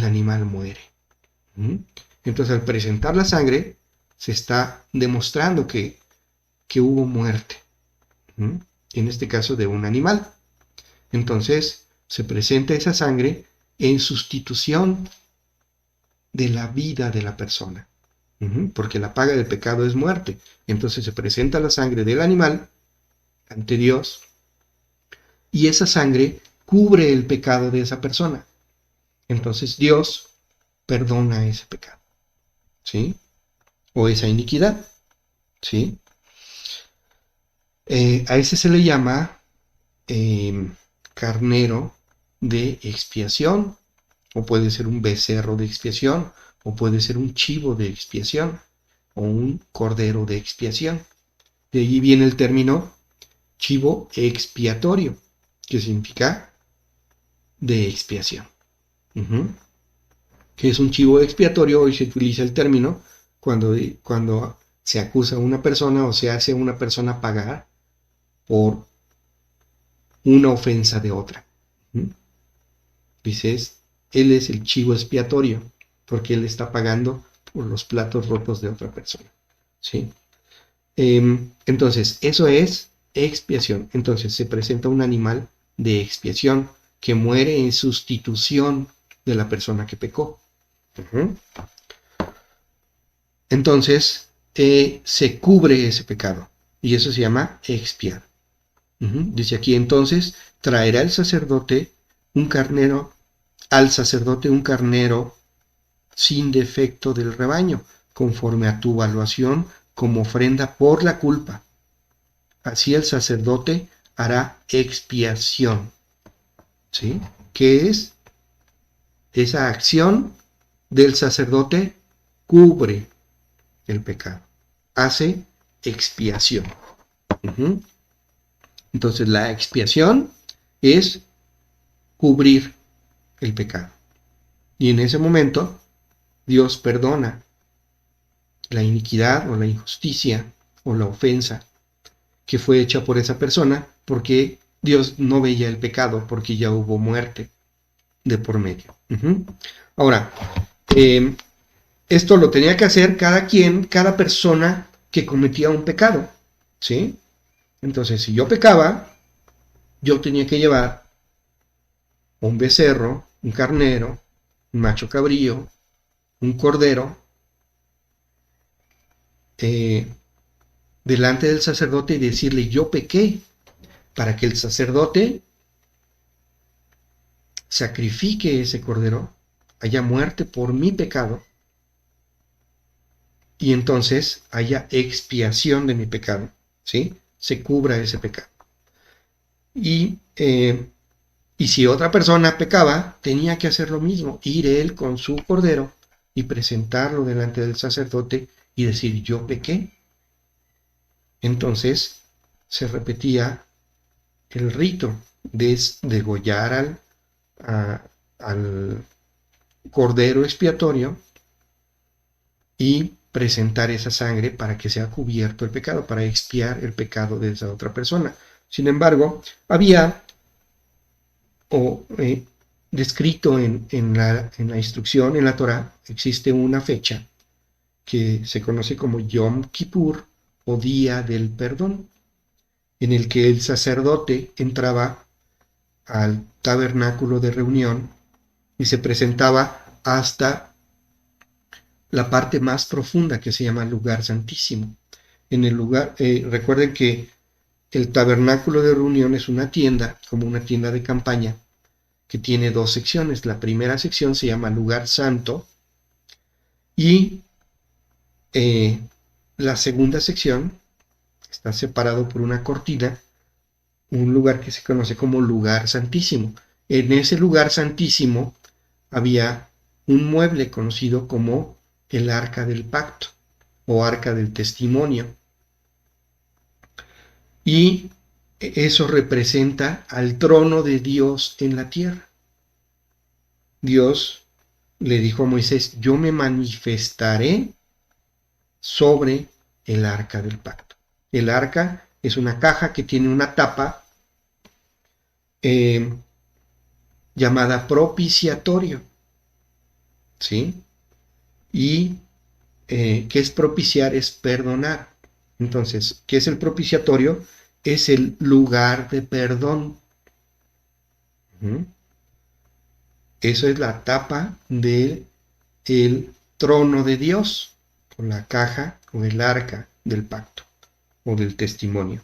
animal muere. Entonces, al presentar la sangre, se está demostrando que hubo muerte, en este caso de un animal. Entonces, se presenta esa sangre en sustitución de la vida de la persona, porque la paga del pecado es muerte. Entonces se presenta la sangre del animal ante Dios y esa sangre cubre el pecado de esa persona. Entonces Dios perdona ese pecado, ¿sí? O esa iniquidad, ¿sí? A ese se le llama carnero de expiación, o puede ser un becerro de expiación, o puede ser un chivo de expiación, o un cordero de expiación. De allí viene el término chivo expiatorio, que significa de expiación. Que es un chivo expiatorio? Hoy se utiliza el término cuando se acusa a una persona o se hace a una persona pagar por una ofensa de otra. Dices, él es el chivo expiatorio, porque él está pagando por los platos rotos de otra persona, ¿sí? Entonces, eso es expiación. Entonces, se presenta un animal de expiación que muere en sustitución de la persona que pecó. Entonces, se cubre ese pecado, y eso se llama expiar. Dice aquí, entonces, traerá el sacerdote al sacerdote un carnero sin defecto del rebaño, conforme a tu evaluación, como ofrenda por la culpa. Así el sacerdote hará expiación, ¿sí? ¿Qué es? Esa acción del sacerdote cubre el pecado, hace expiación. Entonces la expiación es cubrir el pecado. Y en ese momento Dios perdona la iniquidad o la injusticia o la ofensa que fue hecha por esa persona, porque Dios no veía el pecado, porque ya hubo muerte de por medio. Ahora, esto lo tenía que hacer cada persona que cometía un pecado, ¿sí? Entonces, si yo pecaba, yo tenía que llevar un becerro, un carnero, un macho cabrío, un cordero, delante del sacerdote y decirle: yo pequé, para que el sacerdote sacrifique ese cordero, haya muerte por mi pecado, y entonces haya expiación de mi pecado, ¿sí? Se cubra ese pecado. Y si otra persona pecaba, tenía que hacer lo mismo, ir él con su cordero y presentarlo delante del sacerdote y decir: yo pequé. Entonces se repetía el rito de degollar al cordero expiatorio y presentar esa sangre para que sea cubierto el pecado, para expiar el pecado de esa otra persona. Sin embargo, había descrito en la instrucción, en la Torá, existe una fecha que se conoce como Yom Kippur o Día del Perdón, en el que el sacerdote entraba al tabernáculo de reunión y se presentaba hasta la parte más profunda, que se llama lugar santísimo. En el lugar, recuerden que el tabernáculo de reunión es una tienda, como una tienda de campaña, que tiene dos secciones. La primera sección se llama lugar santo y la segunda sección está separado por una cortina, un lugar que se conoce como lugar santísimo. En ese lugar santísimo había un mueble conocido como el arca del pacto o arca del testimonio, y eso representa al trono de Dios en la tierra. Dios le dijo a Moisés: yo me manifestaré sobre el arca del pacto. El arca es una caja que tiene una tapa llamada propiciatorio, ¿sí? Y ¿qué es propiciar? Es perdonar. Entonces, ¿qué es el propiciatorio? Es el lugar de perdón. Eso es la tapa del trono de Dios, o la caja o el arca del pacto o del testimonio.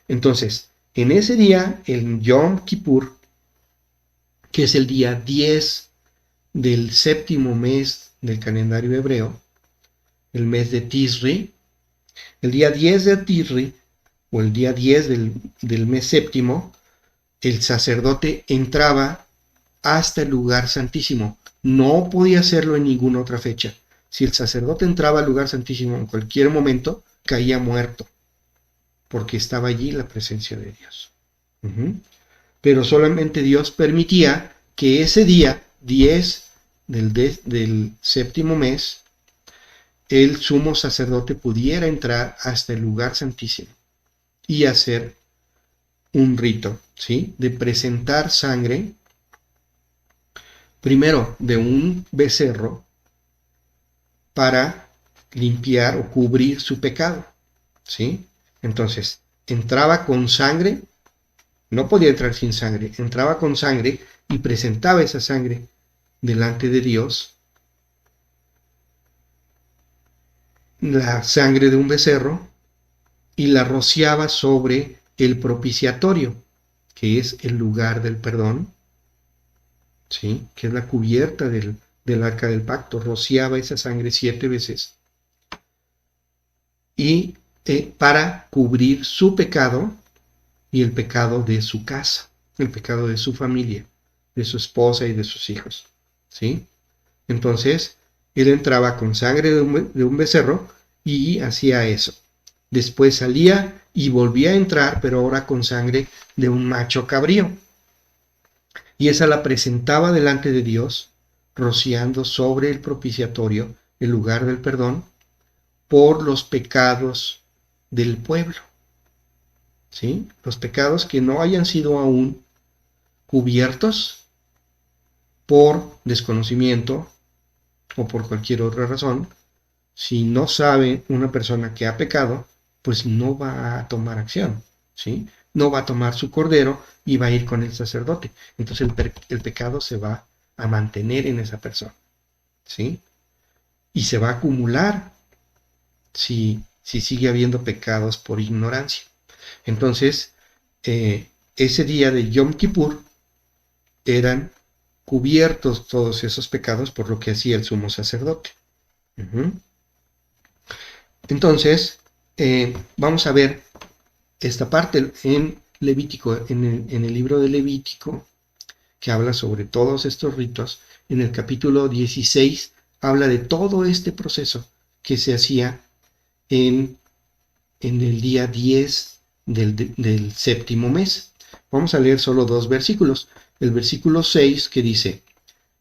Entonces, en ese día, el Yom Kippur, que es el día 10 del séptimo mes del calendario hebreo, el mes de Tisri, el día 10 de Tisri, o el día 10 del mes séptimo, el sacerdote entraba hasta el lugar santísimo. No podía hacerlo en ninguna otra fecha. Si el sacerdote entraba al lugar santísimo en cualquier momento, caía muerto, porque estaba allí la presencia de Dios. Pero solamente Dios permitía que ese día 10 del séptimo mes, el sumo sacerdote pudiera entrar hasta el lugar santísimo y hacer un rito, ¿sí? De presentar sangre, primero de un becerro, para limpiar o cubrir su pecado, ¿sí? Entonces, entraba con sangre, no podía entrar sin sangre, entraba con sangre y presentaba esa sangre delante de Dios, la sangre de un becerro, y la rociaba sobre el propiciatorio, que es el lugar del perdón, ¿sí? Que es la cubierta del arca del pacto. Rociaba esa sangre 7 veces y para cubrir su pecado y el pecado de su casa, el pecado de su familia, de su esposa y de sus hijos, ¿sí? Entonces, él entraba con sangre de un becerro y hacía eso. Después salía y volvía a entrar, pero ahora con sangre de un macho cabrío. Y esa la presentaba delante de Dios rociando sobre el propiciatorio, el lugar del perdón, por los pecados del pueblo. ¿Sí? Los pecados que no hayan sido aún cubiertos por desconocimiento o por cualquier otra razón. Si no sabe una persona que ha pecado, pues no va a tomar acción, ¿sí? No va a tomar su cordero y va a ir con el sacerdote. Entonces el pecado se va a mantener en esa persona, ¿sí? Y se va a acumular si sigue habiendo pecados por ignorancia. Entonces, ese día de Yom Kippur eran cubiertos todos esos pecados por lo que hacía el sumo sacerdote. Entonces, vamos a ver esta parte en Levítico, en el libro de Levítico, que habla sobre todos estos ritos. En el capítulo 16 habla de todo este proceso que se hacía en el día 10 del séptimo mes. Vamos a leer solo 2 versículos. El versículo 6 que dice: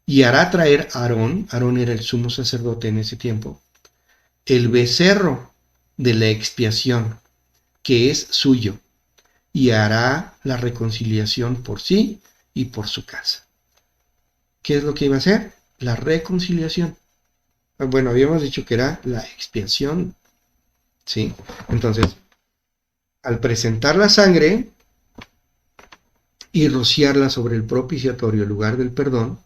y hará traer Aarón era el sumo sacerdote en ese tiempo, el becerro de la expiación, que es suyo, y hará la reconciliación por sí y por su casa. ¿Qué es lo que iba a hacer? La reconciliación. Bueno, habíamos dicho que era la expiación, ¿sí? Entonces, al presentar la sangre y rociarla sobre el propiciatorio, el lugar del perdón,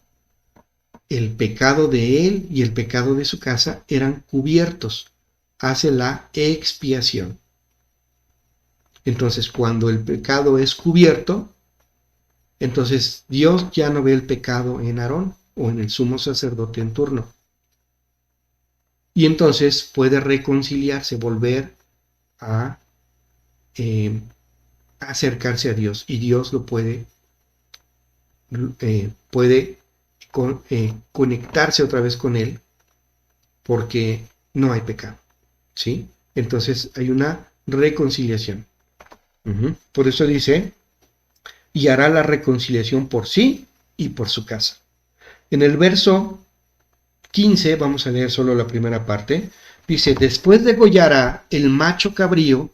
el pecado de él y el pecado de su casa eran cubiertos. Hace la expiación. Entonces, cuando el pecado es cubierto, entonces Dios ya no ve el pecado en Aarón o en el sumo sacerdote en turno. Y entonces puede reconciliarse, volver a acercarse a Dios. Y Dios lo puede conectarse otra vez con él, porque no hay pecado, ¿sí? Entonces hay una reconciliación. Por eso dice: y hará la reconciliación por sí y por su casa. En el verso 15, vamos a leer solo la primera parte, dice: después degollará el macho cabrío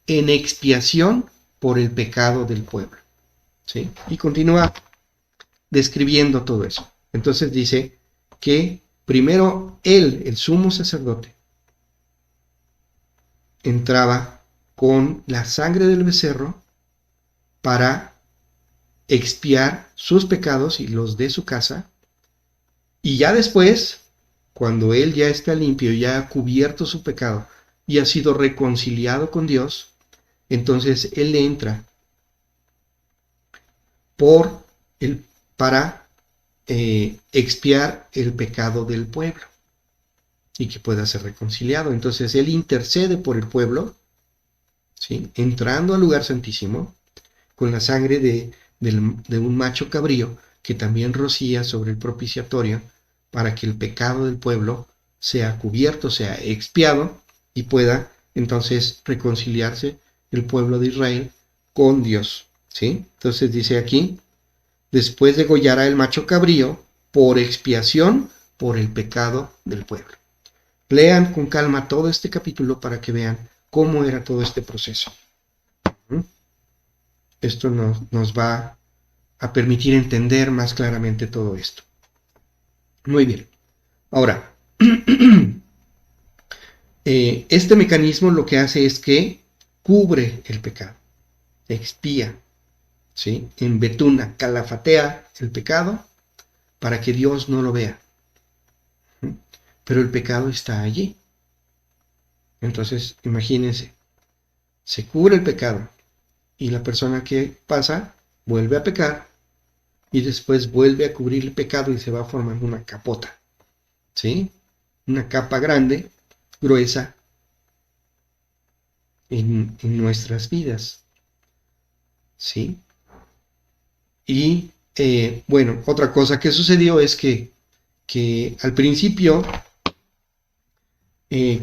en expiación por el pecado del pueblo, ¿sí? Y continúa describiendo todo eso. Entonces dice que primero él, el sumo sacerdote, entraba con la sangre del becerro para expiar sus pecados y los de su casa, y ya después, cuando él ya está limpio, ya ha cubierto su pecado y ha sido reconciliado con Dios, entonces él entra para expiar el pecado del pueblo y que pueda ser reconciliado. Entonces él intercede por el pueblo, ¿sí? Entrando al lugar santísimo con la sangre de un macho cabrío que también rocía sobre el propiciatorio para que el pecado del pueblo sea cubierto, sea expiado y pueda entonces reconciliarse el pueblo de Israel con Dios, ¿sí? Entonces dice aquí: después degollará el macho cabrío por expiación por el pecado del pueblo. Lean con calma todo este capítulo para que vean cómo era todo este proceso. Esto nos va a permitir entender más claramente todo esto. Muy bien. Ahora, este mecanismo lo que hace es que cubre el pecado, expía, ¿sí? Embetuna, calafatea el pecado para que Dios no lo vea. Pero el pecado está allí. Entonces, imagínense, se cubre el pecado y la persona que pasa vuelve a pecar y después vuelve a cubrir el pecado y se va formando una capota, ¿sí? Una capa grande, gruesa en nuestras vidas, ¿sí? Y bueno, otra cosa que sucedió es que al principio,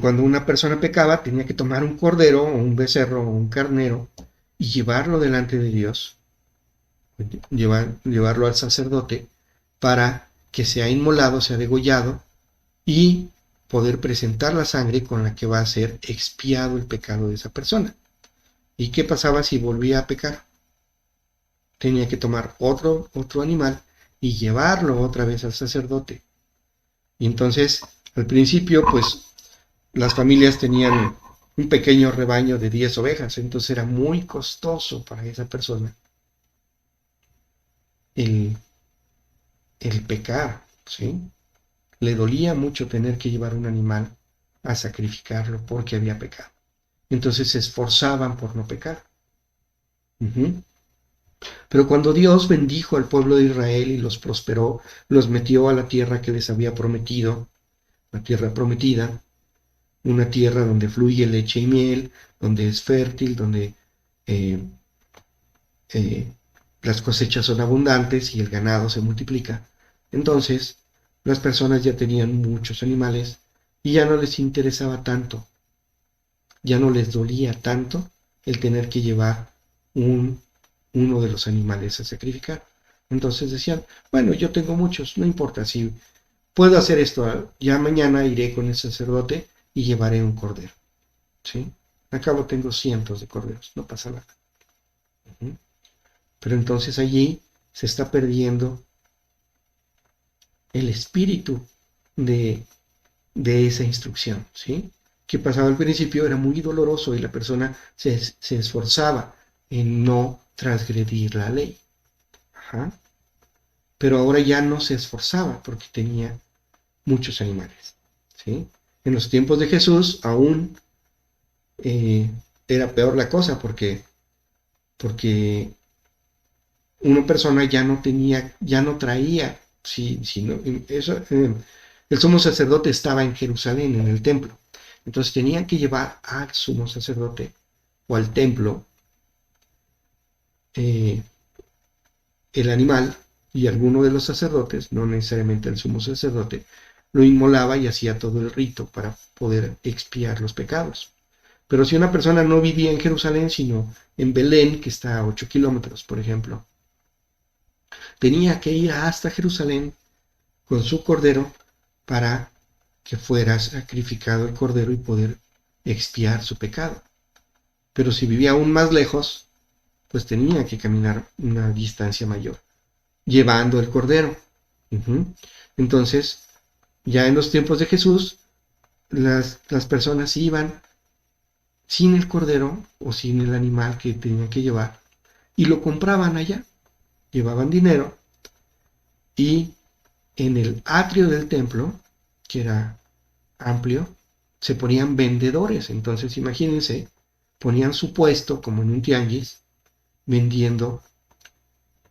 cuando una persona pecaba, tenía que tomar un cordero o un becerro o un carnero y llevarlo delante de Dios, llevarlo al sacerdote para que se ha inmolado, se ha degollado, y poder presentar la sangre con la que va a ser expiado el pecado de esa persona. ¿Y qué pasaba si volvía a pecar? Tenía que tomar otro animal y llevarlo otra vez al sacerdote. Y entonces, al principio, pues, las familias tenían un pequeño rebaño de 10 ovejas, entonces era muy costoso para esa persona el, el pecar, ¿sí? Le dolía mucho tener que llevar un animal a sacrificarlo porque había pecado. Entonces se esforzaban por no pecar. Pero cuando Dios bendijo al pueblo de Israel y los prosperó, los metió a la tierra que les había prometido, la tierra prometida, una tierra donde fluye leche y miel, donde es fértil, donde eh, eh, las cosechas son abundantes y el ganado se multiplica. Entonces, las personas ya tenían muchos animales y ya no les interesaba tanto, ya no les dolía tanto el tener que llevar uno de los animales a sacrificar. Entonces decían, bueno, yo tengo muchos, no importa, si puedo hacer esto, ya mañana iré con el sacerdote y llevaré un cordero. ¿Sí? Al cabo tengo cientos de corderos, no pasa nada. Pero entonces allí se está perdiendo el espíritu de, de esa instrucción, ¿sí? Que pasaba al principio era muy doloroso y la persona se esforzaba en no transgredir la ley. Ajá. Pero ahora ya no se esforzaba porque tenía muchos animales, ¿sí? En los tiempos de Jesús aún era peor la cosa porque una persona ya no tenía, ya no traía, el sumo sacerdote estaba en Jerusalén, en el templo. Entonces tenían que llevar al sumo sacerdote o al templo eh, el animal, y alguno de los sacerdotes, no necesariamente el sumo sacerdote, lo inmolaba y hacía todo el rito para poder expiar los pecados. Pero si una persona no vivía en Jerusalén, sino en Belén, que está a 8 kilómetros, por ejemplo, tenía que ir hasta Jerusalén con su cordero para que fuera sacrificado el cordero y poder expiar su pecado. Pero si vivía aún más lejos, pues tenía que caminar una distancia mayor, llevando el cordero. Entonces, ya en los tiempos de Jesús, las personas iban sin el cordero o sin el animal que tenían que llevar y lo compraban allá. Llevaban dinero y en el atrio del templo, que era amplio, se ponían vendedores. Entonces, imagínense, ponían su puesto como en un tianguis vendiendo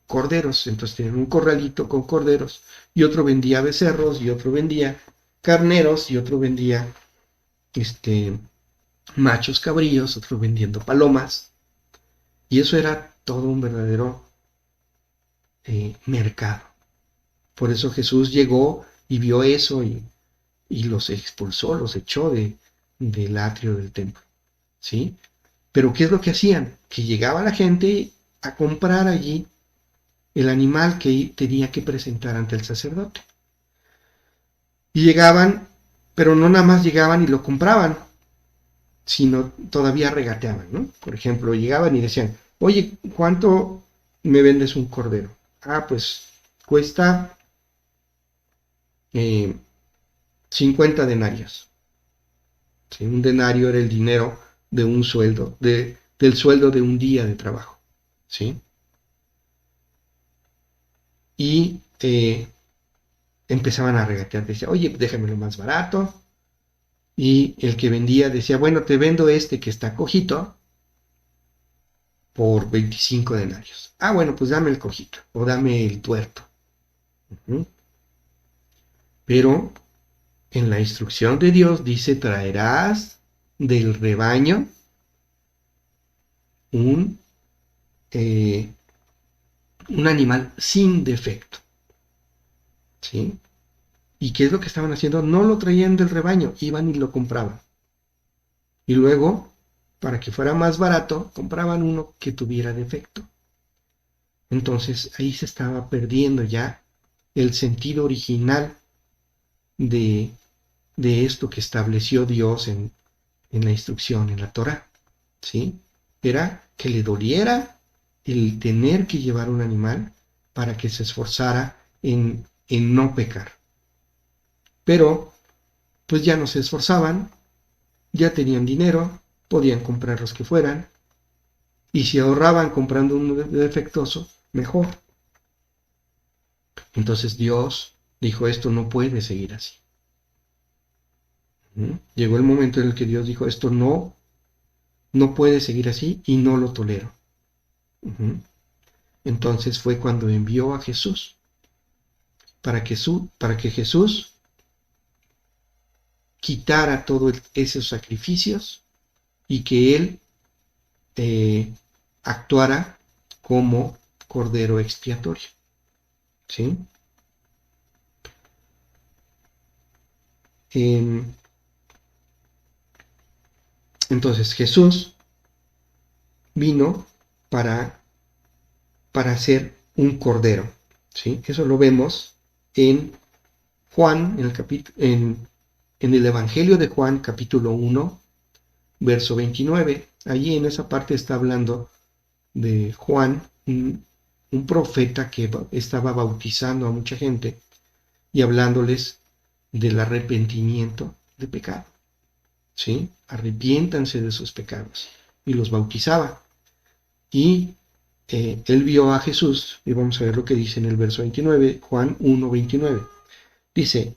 corderos. Entonces tenían un corralito con corderos y otro vendía becerros y otro vendía carneros y otro vendía machos cabríos, otro vendiendo palomas. Y eso era todo un verdadero mercado. Por eso Jesús llegó y vio eso y los expulsó, los echó del atrio del templo, ¿sí? Pero ¿qué es lo que hacían? Que llegaba la gente a comprar allí el animal que tenía que presentar ante el sacerdote. Y llegaban, pero no nada más llegaban y lo compraban, sino todavía regateaban, ¿no? Por ejemplo, llegaban y decían, oye, ¿cuánto me vendes un cordero? Ah, pues cuesta 50 denarios. ¿Sí? Un denario era el dinero de un sueldo, del sueldo de un día de trabajo, ¿sí? Y empezaban a regatear, decía, oye, déjamelo más barato. Y el que vendía decía, bueno, te vendo este que está cojito por 25 denarios. Ah, bueno, pues dame el cojito o dame el tuerto. Pero en la instrucción de Dios dice, traerás del rebaño un animal sin defecto. ¿Sí? ¿Y qué es lo que estaban haciendo? No lo traían del rebaño, iban y lo compraban. Y luego, para que fuera más barato, compraban uno que tuviera defecto. Entonces ahí se estaba perdiendo ya el sentido original de, de esto que estableció Dios en la instrucción, en la Torá, ¿sí? Era que le doliera el tener que llevar un animal para que se esforzara en no pecar. Pero, pues ya no se esforzaban, ya tenían dinero, podían comprar los que fueran, y si ahorraban comprando uno defectuoso, mejor. Entonces Dios dijo, esto no puede seguir así. Llegó el momento en el que Dios dijo, esto no puede seguir así y no lo tolero. Entonces fue cuando envió a Jesús, para que Jesús quitara todos esos sacrificios y que Él actuara como cordero expiatorio. ¿Sí? Entonces Jesús vino para ser un cordero. ¿Sí? Eso lo vemos en Juan, en el Evangelio de Juan, capítulo 1, verso 29. Allí en esa parte está hablando de Juan, un profeta que estaba bautizando a mucha gente y hablándoles del arrepentimiento de pecado. ¿Sí? Arrepiéntanse de sus pecados. Y los bautizaba. Y él vio a Jesús, y vamos a ver lo que dice en el verso 29, Juan 1:29. Dice,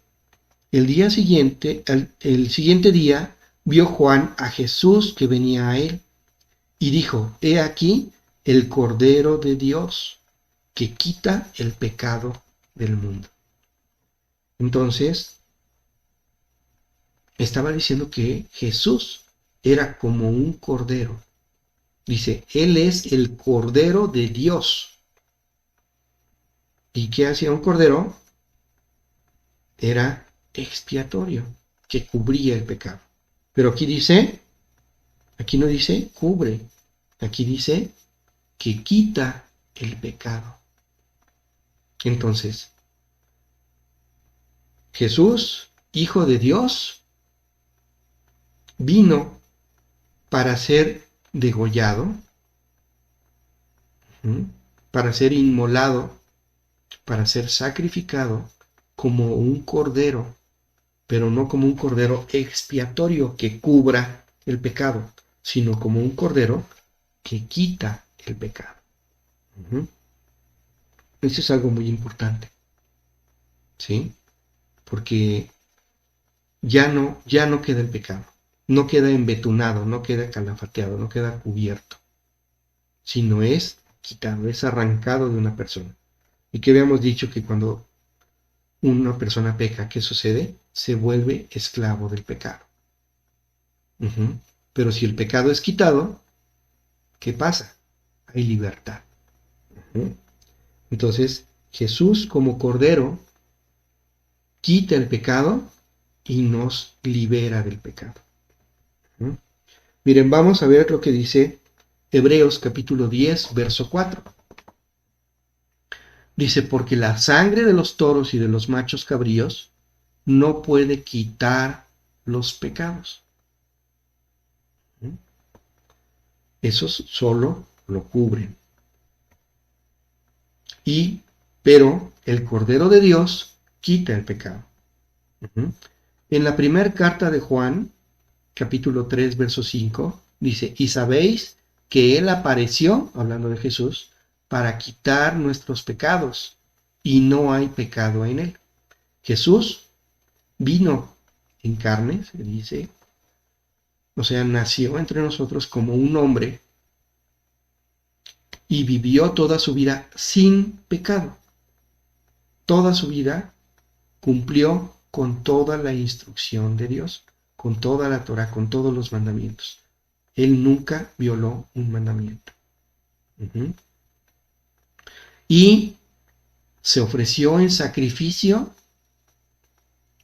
el siguiente día, vio Juan a Jesús que venía a él, y dijo, he aquí el Cordero de Dios, que quita el pecado del mundo. Entonces, estaba diciendo que Jesús era como un cordero. Dice, Él es el Cordero de Dios. ¿Y qué hacía un cordero? Era expiatorio, que cubría el pecado. Pero aquí no dice cubre, aquí dice que quita el pecado. Entonces, Jesús, Hijo de Dios, vino para ser degollado, para ser inmolado, para ser sacrificado como un cordero, pero no como un cordero expiatorio que cubra el pecado, sino como un cordero que quita el pecado. Eso es algo muy importante, ¿sí? Porque ya no queda el pecado, no queda embetunado, no queda calafateado, no queda cubierto, sino es quitado, es arrancado de una persona. Y que habíamos dicho que cuando una persona peca, ¿qué sucede? Se vuelve esclavo del pecado. Pero si el pecado es quitado, ¿qué pasa? Hay libertad. Entonces, Jesús como Cordero quita el pecado y nos libera del pecado. Miren, vamos a ver lo que dice Hebreos capítulo 10, verso 4. Dice, porque la sangre de los toros y de los machos cabríos no puede quitar los pecados. Esos solo lo cubren. Pero el Cordero de Dios quita el pecado. En la primera carta de Juan, capítulo 3, verso 5, dice, y sabéis que Él apareció, hablando de Jesús, para quitar nuestros pecados, y no hay pecado en Él. Jesús vino en carne, se dice, o sea, nació entre nosotros como un hombre y vivió toda su vida sin pecado. Toda su vida cumplió con toda la instrucción de Dios, con toda la Torah, con todos los mandamientos. Él nunca violó un mandamiento. Y se ofreció en sacrificio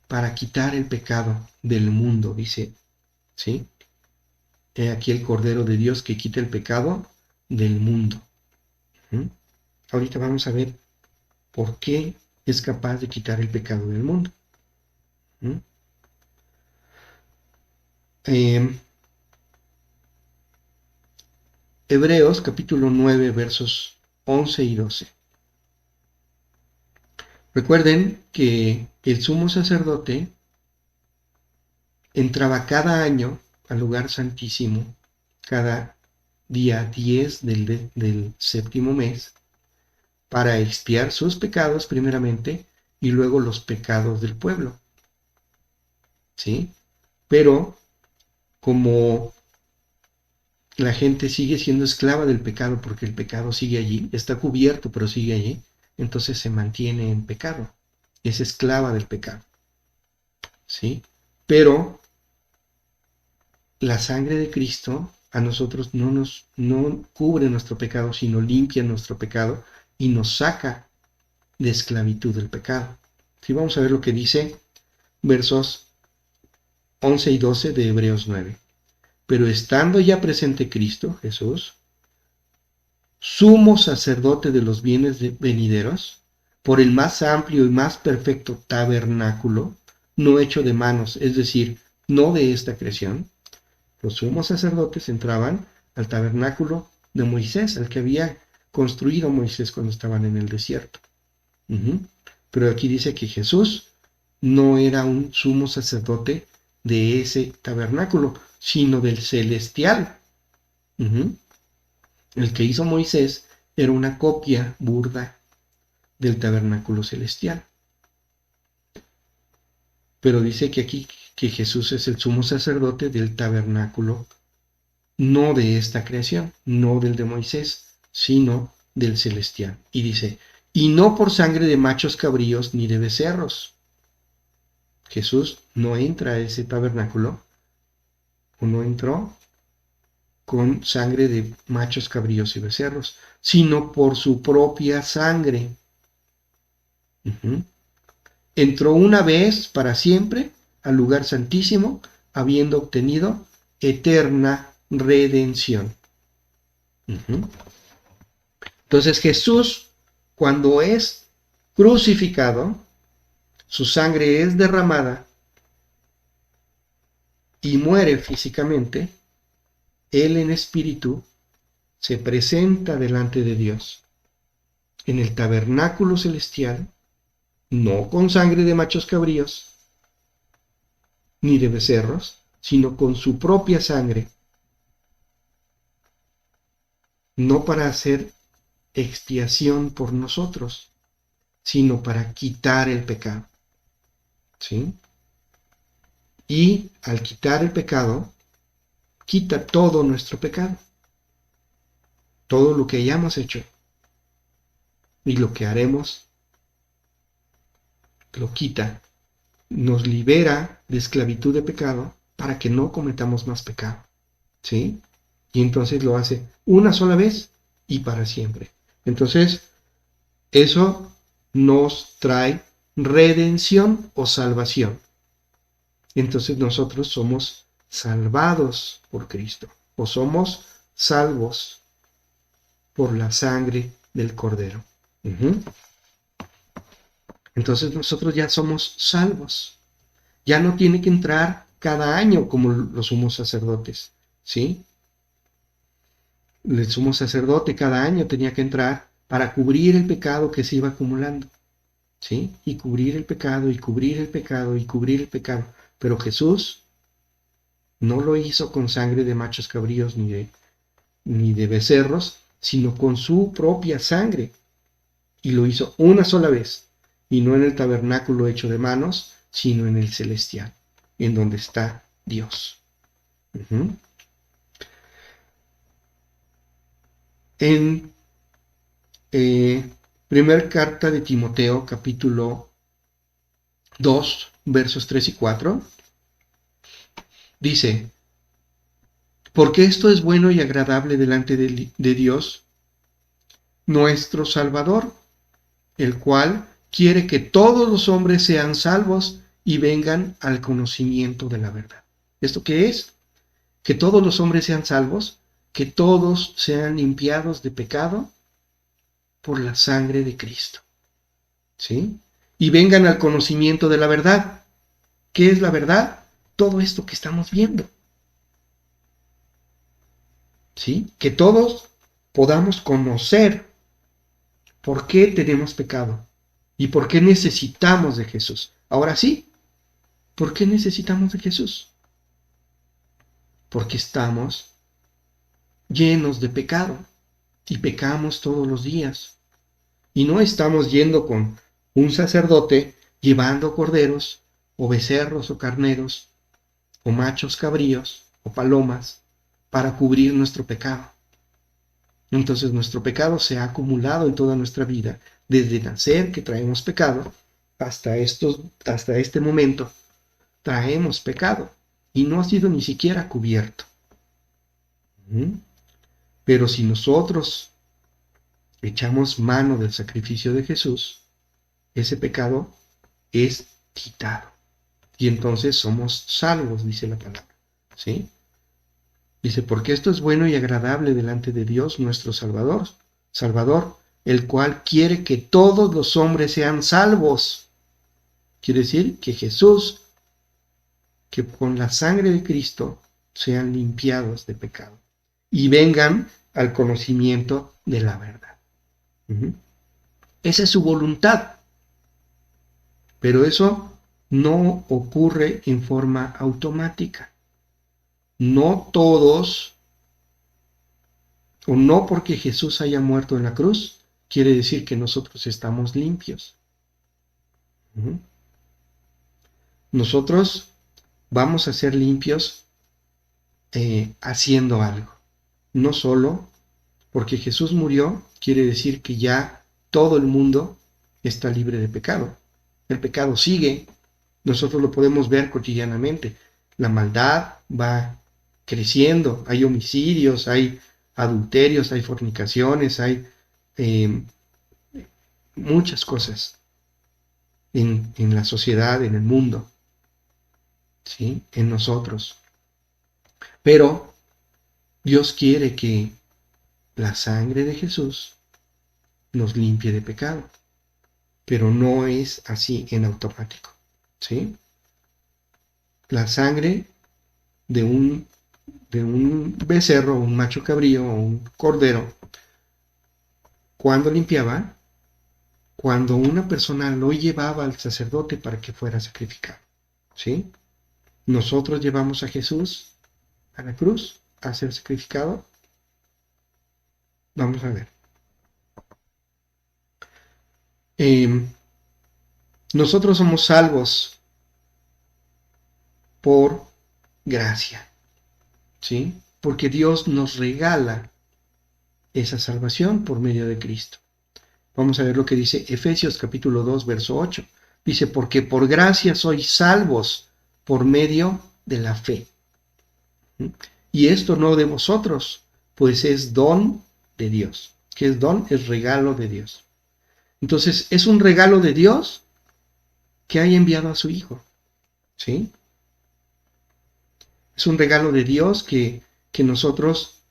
para quitar el pecado del mundo, dice, ¿sí? He aquí el Cordero de Dios que quita el pecado del mundo. Ahorita vamos a ver por qué es capaz de quitar el pecado del mundo. ¿Mm? Hebreos capítulo 9 versos 11 y 12. Recuerden que el sumo sacerdote entraba cada año al lugar santísimo, cada día 10 del séptimo mes, para expiar sus pecados primeramente y luego los pecados del pueblo. ¿Sí? Pero como la gente sigue siendo esclava del pecado porque el pecado sigue allí, está cubierto pero sigue allí, entonces se mantiene en pecado, es esclava del pecado. ¿Sí? Pero la sangre de Cristo a nosotros no cubre nuestro pecado, sino limpia nuestro pecado y nos saca de esclavitud del pecado. ¿Sí? Vamos a ver lo que dice versos 11 y 12 de Hebreos 9. Pero estando ya presente Cristo, Jesús, sumo sacerdote de los bienes venideros, por el más amplio y más perfecto tabernáculo, no hecho de manos, es decir, no de esta creación, los sumos sacerdotes entraban al tabernáculo de Moisés, el que había construido Moisés cuando estaban en el desierto. Pero aquí dice que Jesús no era un sumo sacerdote de ese tabernáculo, sino del celestial. El que hizo Moisés era una copia burda del tabernáculo celestial. Pero dice que aquí que Jesús es el sumo sacerdote del tabernáculo, no de esta creación, no del de Moisés, sino del celestial. Y dice, y no por sangre de machos cabríos ni de becerros. Jesús no entra a ese tabernáculo, o no entró con sangre de machos cabríos y becerros, sino por su propia sangre. Entró una vez para siempre al lugar santísimo, habiendo obtenido eterna redención. Entonces Jesús, cuando es crucificado, su sangre es derramada y muere físicamente, Él en espíritu se presenta delante de Dios en el tabernáculo celestial, no con sangre de machos cabríos ni de becerros, sino con su propia sangre, no para hacer expiación por nosotros, sino para quitar el pecado. ¿Sí? Y al quitar el pecado, quita todo nuestro pecado, todo lo que hayamos hecho y lo que haremos, lo quita, nos libera de esclavitud de pecado para que no cometamos más pecado. ¿Sí? Y entonces lo hace una sola vez y para siempre. Entonces, eso nos trae redención o salvación. Entonces nosotros somos salvados por Cristo, o somos salvos por la sangre del Cordero. Entonces nosotros ya somos salvos. Ya no tiene que entrar cada año como los sumos sacerdotes, ¿sí? El sumo sacerdote cada año tenía que entrar para cubrir el pecado que se iba acumulando, ¿sí? Y cubrir el pecado, y cubrir el pecado, y cubrir el pecado. Pero Jesús no lo hizo con sangre de machos cabríos ni de becerros, sino con su propia sangre. Y lo hizo una sola vez, y no en el tabernáculo hecho de manos, sino en el celestial, en donde está Dios. En primer carta de Timoteo, capítulo 2, versos 3 y 4, dice, porque esto es bueno y agradable delante de Dios, nuestro Salvador, el cual quiere que todos los hombres sean salvos y vengan al conocimiento de la verdad. ¿Esto qué es? Que todos los hombres sean salvos, que todos sean limpiados de pecado por la sangre de Cristo. ¿Sí? y vengan al conocimiento de la verdad. ¿Qué es la verdad? Todo esto que estamos viendo. ¿Sí? Que todos podamos conocer por qué tenemos pecado y por qué necesitamos de Jesús. Ahora sí, ¿por qué necesitamos de Jesús? Porque estamos llenos de pecado y pecamos todos los días. Y no estamos yendo con un sacerdote llevando corderos o becerros o carneros o machos cabríos o palomas para cubrir nuestro pecado. Entonces nuestro pecado se ha acumulado en toda nuestra vida, desde nacer que traemos pecado hasta este momento traemos pecado y no ha sido ni siquiera cubierto. Pero si nosotros echamos mano del sacrificio de Jesús, ese pecado es quitado. Y entonces somos salvos, dice la palabra. ¿Sí? Dice, porque esto es bueno y agradable delante de Dios nuestro Salvador, el cual quiere que todos los hombres sean salvos. Quiere decir que Jesús, que con la sangre de Cristo sean limpiados de pecado y vengan al conocimiento de la verdad. Esa es su voluntad. Pero eso no ocurre en forma automática. No todos, o no porque Jesús haya muerto en la cruz, quiere decir que nosotros estamos limpios. Nosotros vamos a ser limpios haciendo algo. No solo porque Jesús murió, quiere decir que ya todo el mundo está libre de pecado. El pecado sigue, nosotros lo podemos ver cotidianamente. La maldad va creciendo, hay homicidios, hay adulterios, hay fornicaciones, hay muchas cosas en la sociedad, en el mundo, ¿sí? En nosotros. Pero Dios quiere que la sangre de Jesús nos limpie de pecado, pero no es así en automático, ¿sí? La sangre de un becerro, un macho cabrío o un cordero, ¿cuándo limpiaba? Cuando una persona lo llevaba al sacerdote para que fuera sacrificado, ¿sí? Nosotros llevamos a Jesús a la cruz a ser sacrificado. Vamos a ver. Nosotros somos salvos por gracia, ¿sí? Porque Dios nos regala esa salvación por medio de Cristo. Vamos a ver lo que dice Efesios capítulo 2, verso 8. Dice, porque por gracia sois salvos por medio de la fe. Y esto no de vosotros, pues es don de Dios. ¿Qué es don? Es regalo de Dios. Entonces, es un regalo de Dios que haya enviado a su Hijo, ¿sí? Es un regalo de Dios que nosotros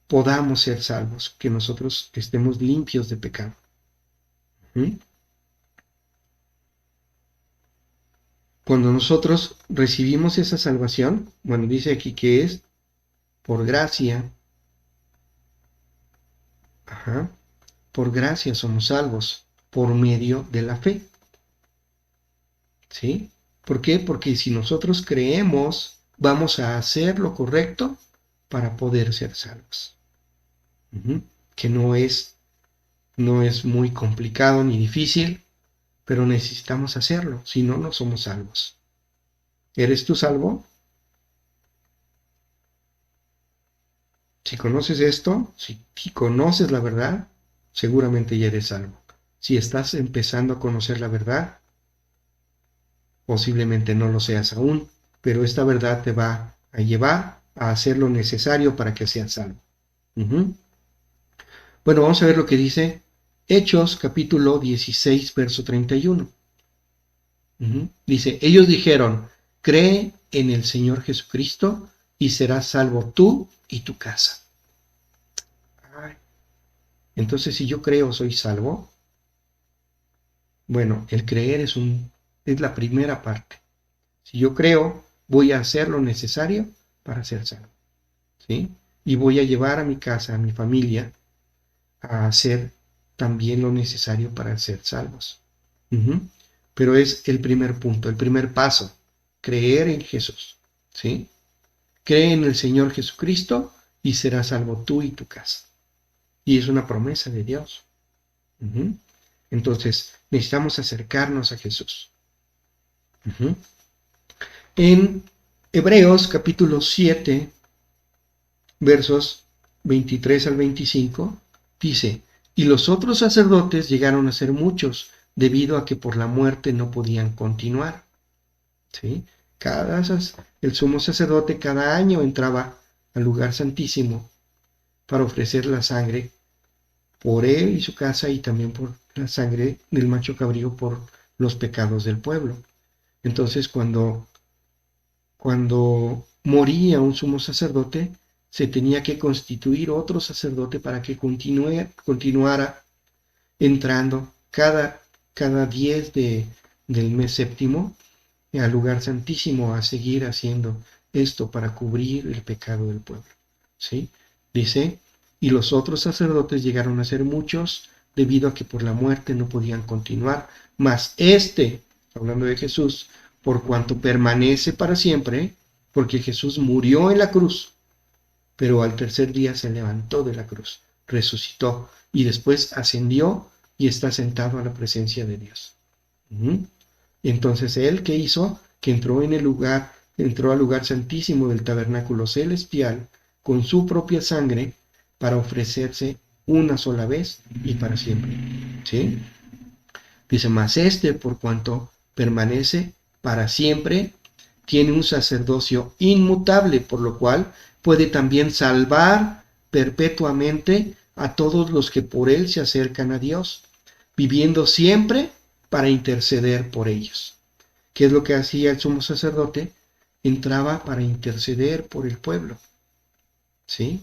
podamos ser salvos, que nosotros estemos limpios de pecado. Cuando nosotros recibimos esa salvación, bueno, dice aquí que es por gracia. Por gracia somos salvos, por medio de la fe. ¿Sí? ¿Por qué? Porque si nosotros creemos, vamos a hacer lo correcto para poder ser salvos. Que no es muy complicado ni difícil, pero necesitamos hacerlo, si no, no somos salvos. ¿Eres tú salvo? Si conoces esto, si conoces la verdad, seguramente ya eres salvo. Si estás empezando a conocer la verdad, posiblemente no lo seas aún, pero esta verdad te va a llevar a hacer lo necesario para que seas salvo. Bueno, vamos a ver lo que dice Hechos capítulo 16, verso 31. Dice, ellos dijeron, cree en el Señor Jesucristo y serás salvo tú y tu casa. Entonces, si yo creo, soy salvo. Bueno, el creer es la primera parte. Si yo creo, voy a hacer lo necesario para ser salvo, ¿sí? Y voy a llevar a mi casa, a mi familia, a hacer también lo necesario para ser salvos. Ujú. Pero es el primer punto, el primer paso, creer en Jesús, ¿sí? Cree en el Señor Jesucristo y serás salvo tú y tu casa. Y es una promesa de Dios. Ujú. Entonces, necesitamos acercarnos a Jesús. Ujú. En Hebreos capítulo 7, versos 23 al 25, dice, y los otros sacerdotes llegaron a ser muchos, debido a que por la muerte no podían continuar. ¿Sí? El sumo sacerdote cada año entraba al lugar santísimo para ofrecer la sangre por él y su casa y también por la sangre del macho cabrío por los pecados del pueblo. Entonces, cuando moría un sumo sacerdote, se tenía que constituir otro sacerdote para que continuara entrando cada 10 del mes séptimo al lugar santísimo a seguir haciendo esto para cubrir el pecado del pueblo. ¿Sí? Dice, y los otros sacerdotes llegaron a ser muchos debido a que por la muerte no podían continuar, mas hablando de Jesús, por cuanto permanece para siempre, porque Jesús murió en la cruz, pero al tercer día se levantó de la cruz, resucitó y después ascendió y está sentado a la presencia de Dios. Y entonces él, ¿qué hizo? Que entró al lugar santísimo del tabernáculo celestial con su propia sangre para ofrecerse una sola vez y para siempre. ¿Sí? Dice, mas por cuanto permanece para siempre, tiene un sacerdocio inmutable, por lo cual puede también salvar perpetuamente a todos los que por él se acercan a Dios, viviendo siempre para interceder por ellos. ¿Qué es lo que hacía el sumo sacerdote? Entraba para interceder por el pueblo. ¿Sí?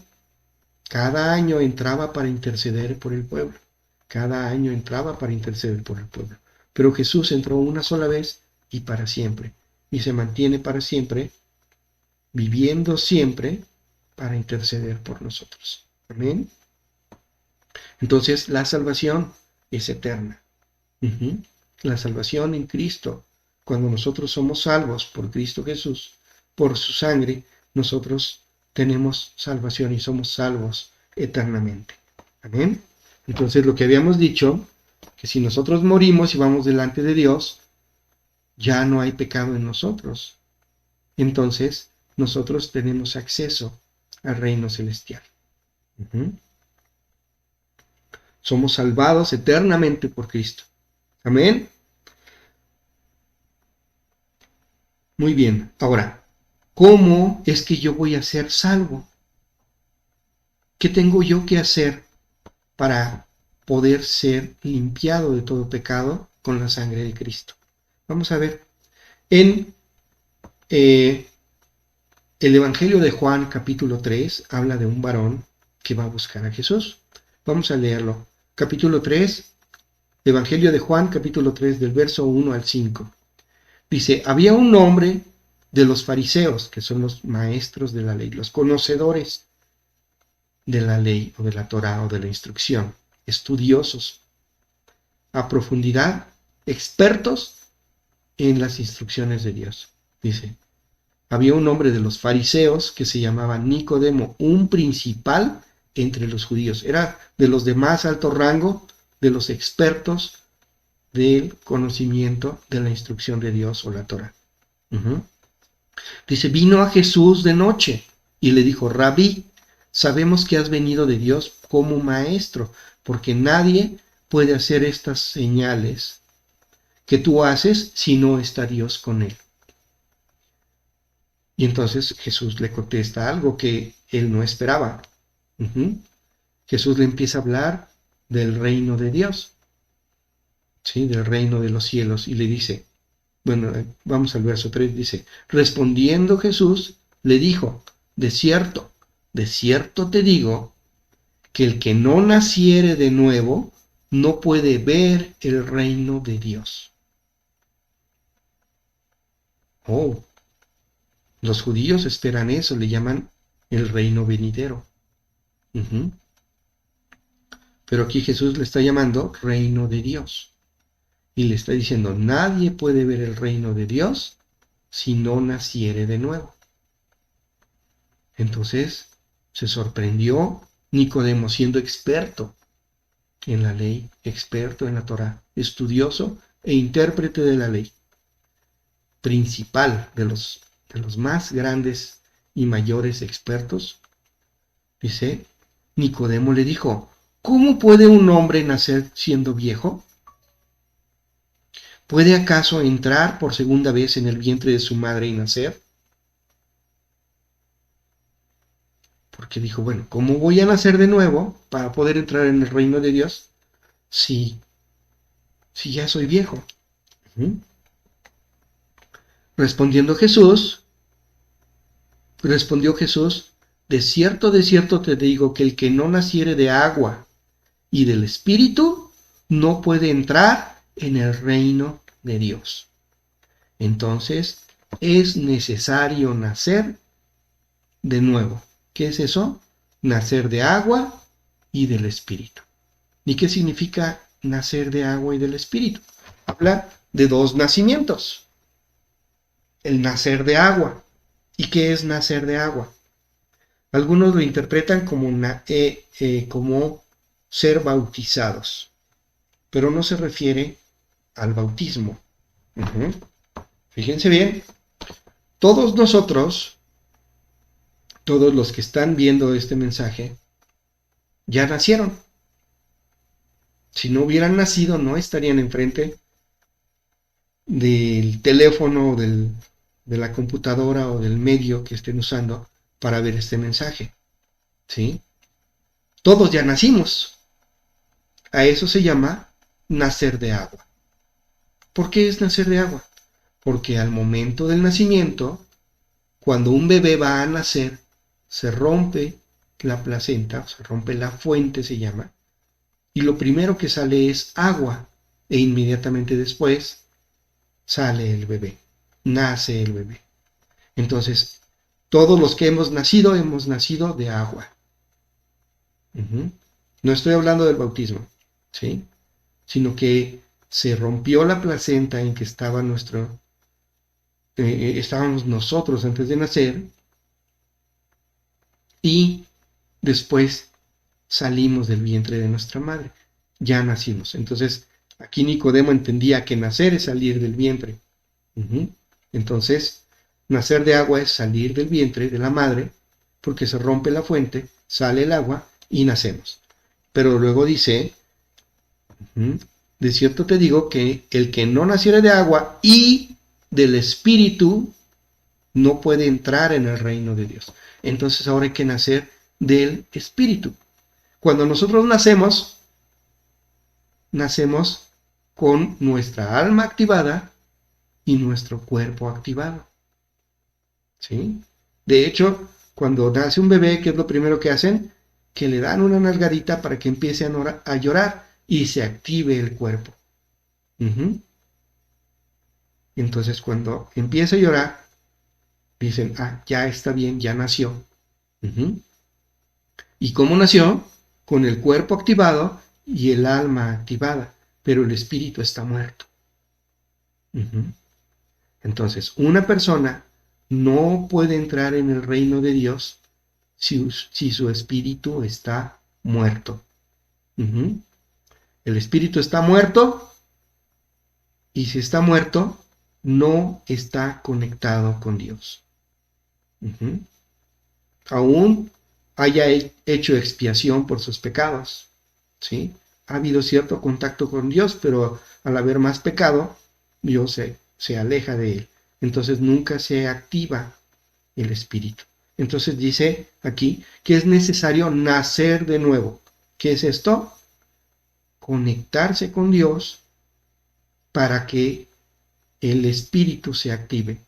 Cada año entraba para interceder por el pueblo. Cada año entraba para interceder por el pueblo. Pero Jesús entró una sola vez y para siempre. Y se mantiene para siempre, viviendo siempre para interceder por nosotros. Amén. Entonces la salvación es eterna. La salvación en Cristo. Cuando nosotros somos salvos por Cristo Jesús, por su sangre, nosotros tenemos salvación y somos salvos eternamente. Amén. Entonces lo que habíamos dicho, que si nosotros morimos y vamos delante de Dios, ya no hay pecado en nosotros. Entonces nosotros tenemos acceso al reino celestial. Somos salvados eternamente por Cristo. Amén. Muy bien. Ahora, ¿cómo es que yo voy a ser salvo? ¿Qué tengo yo que hacer para poder ser limpiado de todo pecado con la sangre de Cristo? Vamos a ver. En el Evangelio de Juan, capítulo 3, habla de un varón que va a buscar a Jesús. Vamos a leerlo. Capítulo 3, Evangelio de Juan, capítulo 3, del verso 1 al 5. Dice, había un hombre de los fariseos, que son los maestros de la ley, los conocedores de la ley o de la Torá o de la instrucción, estudiosos a profundidad, expertos en las instrucciones de Dios. Dice, había un hombre de los fariseos que se llamaba Nicodemo, un principal entre los judíos. Era de los de más alto rango, de los expertos del conocimiento de la instrucción de Dios o la Torá. Dice, vino a Jesús de noche y le dijo, Rabí, sabemos que has venido de Dios como maestro, porque nadie puede hacer estas señales que tú haces si no está Dios con él. Y entonces Jesús le contesta algo que él no esperaba. Jesús le empieza a hablar del reino de Dios, ¿sí? Del reino de los cielos, y le dice, bueno, vamos al verso 3, dice, respondiendo Jesús le dijo, de cierto te digo, que el que no naciere de nuevo no puede ver el reino de Dios. Oh, los judíos esperan eso, le llaman el reino venidero. Uh-huh. Pero aquí Jesús le está llamando reino de Dios. Y le está diciendo, nadie puede ver el reino de Dios si no naciere de nuevo. Entonces se sorprendió Nicodemo, siendo experto en la ley, experto en la Torá, estudioso e intérprete de la ley, principal de los más grandes y mayores expertos. Dice, Nicodemo le dijo, ¿cómo puede un hombre nacer siendo viejo? ¿Puede acaso entrar por segunda vez en el vientre de su madre y nacer? Porque dijo, bueno, ¿cómo voy a nacer de nuevo para poder entrar en el reino de Dios si ya soy viejo? ¿Mm? Respondió Jesús, de cierto te digo que el que no naciere de agua y del Espíritu no puede entrar en el reino de Dios. Entonces, es necesario nacer de nuevo. ¿Qué es eso? Nacer de agua y del Espíritu. ¿Y qué significa nacer de agua y del Espíritu? Habla de dos nacimientos. El nacer de agua. ¿Y qué es nacer de agua? Algunos lo interpretan como, como ser bautizados, pero no se refiere al bautismo. Uh-huh. Fíjense bien, todos nosotros, todos los que están viendo este mensaje, ya nacieron. Si no hubieran nacido, no estarían enfrente del teléfono, de la computadora o del medio que estén usando para ver este mensaje. ¿Sí? Todos ya nacimos. A eso se llama nacer de agua. ¿Por qué es nacer de agua? Porque al momento del nacimiento, cuando un bebé va a nacer, se rompe la placenta, se rompe la fuente, se llama, y lo primero que sale es agua, e inmediatamente después sale el bebé, nace el bebé. Entonces, todos los que hemos nacido de agua. Uh-huh. No estoy hablando del bautismo, ¿sí? Sino que se rompió la placenta en que estaba estábamos nosotros antes de nacer, y después salimos del vientre de nuestra madre. Ya nacimos. Entonces, aquí Nicodemo entendía que nacer es salir del vientre. Uh-huh. Entonces, nacer de agua es salir del vientre de la madre, porque se rompe la fuente, sale el agua y nacemos. Pero luego dice, uh-huh, de cierto te digo que el que no naciere de agua y del Espíritu no puede entrar en el reino de Dios. Entonces ahora hay que nacer del Espíritu. Cuando nosotros nacemos con nuestra alma activada y nuestro cuerpo activado. ¿Sí? De hecho, cuando nace un bebé, ¿qué es lo primero que hacen? Que le dan una nalgadita para que empiece a llorar y se active el cuerpo. Uh-huh. Entonces, cuando empieza a llorar, dicen, ya está bien, ya nació. Uh-huh. ¿Y cómo nació? Con el cuerpo activado y el alma activada, pero el espíritu está muerto. Uh-huh. Entonces, una persona no puede entrar en el reino de Dios si su espíritu está muerto. Uh-huh. El espíritu está muerto, y si está muerto, no está conectado con Dios. Uh-huh. Aún haya hecho expiación por sus pecados, ¿sí? Ha habido cierto contacto con Dios, pero al haber más pecado, Dios se aleja de él. Entonces nunca se activa el espíritu. Entonces dice aquí que es necesario nacer de nuevo. ¿Qué es esto? Conectarse con Dios para que el espíritu se active.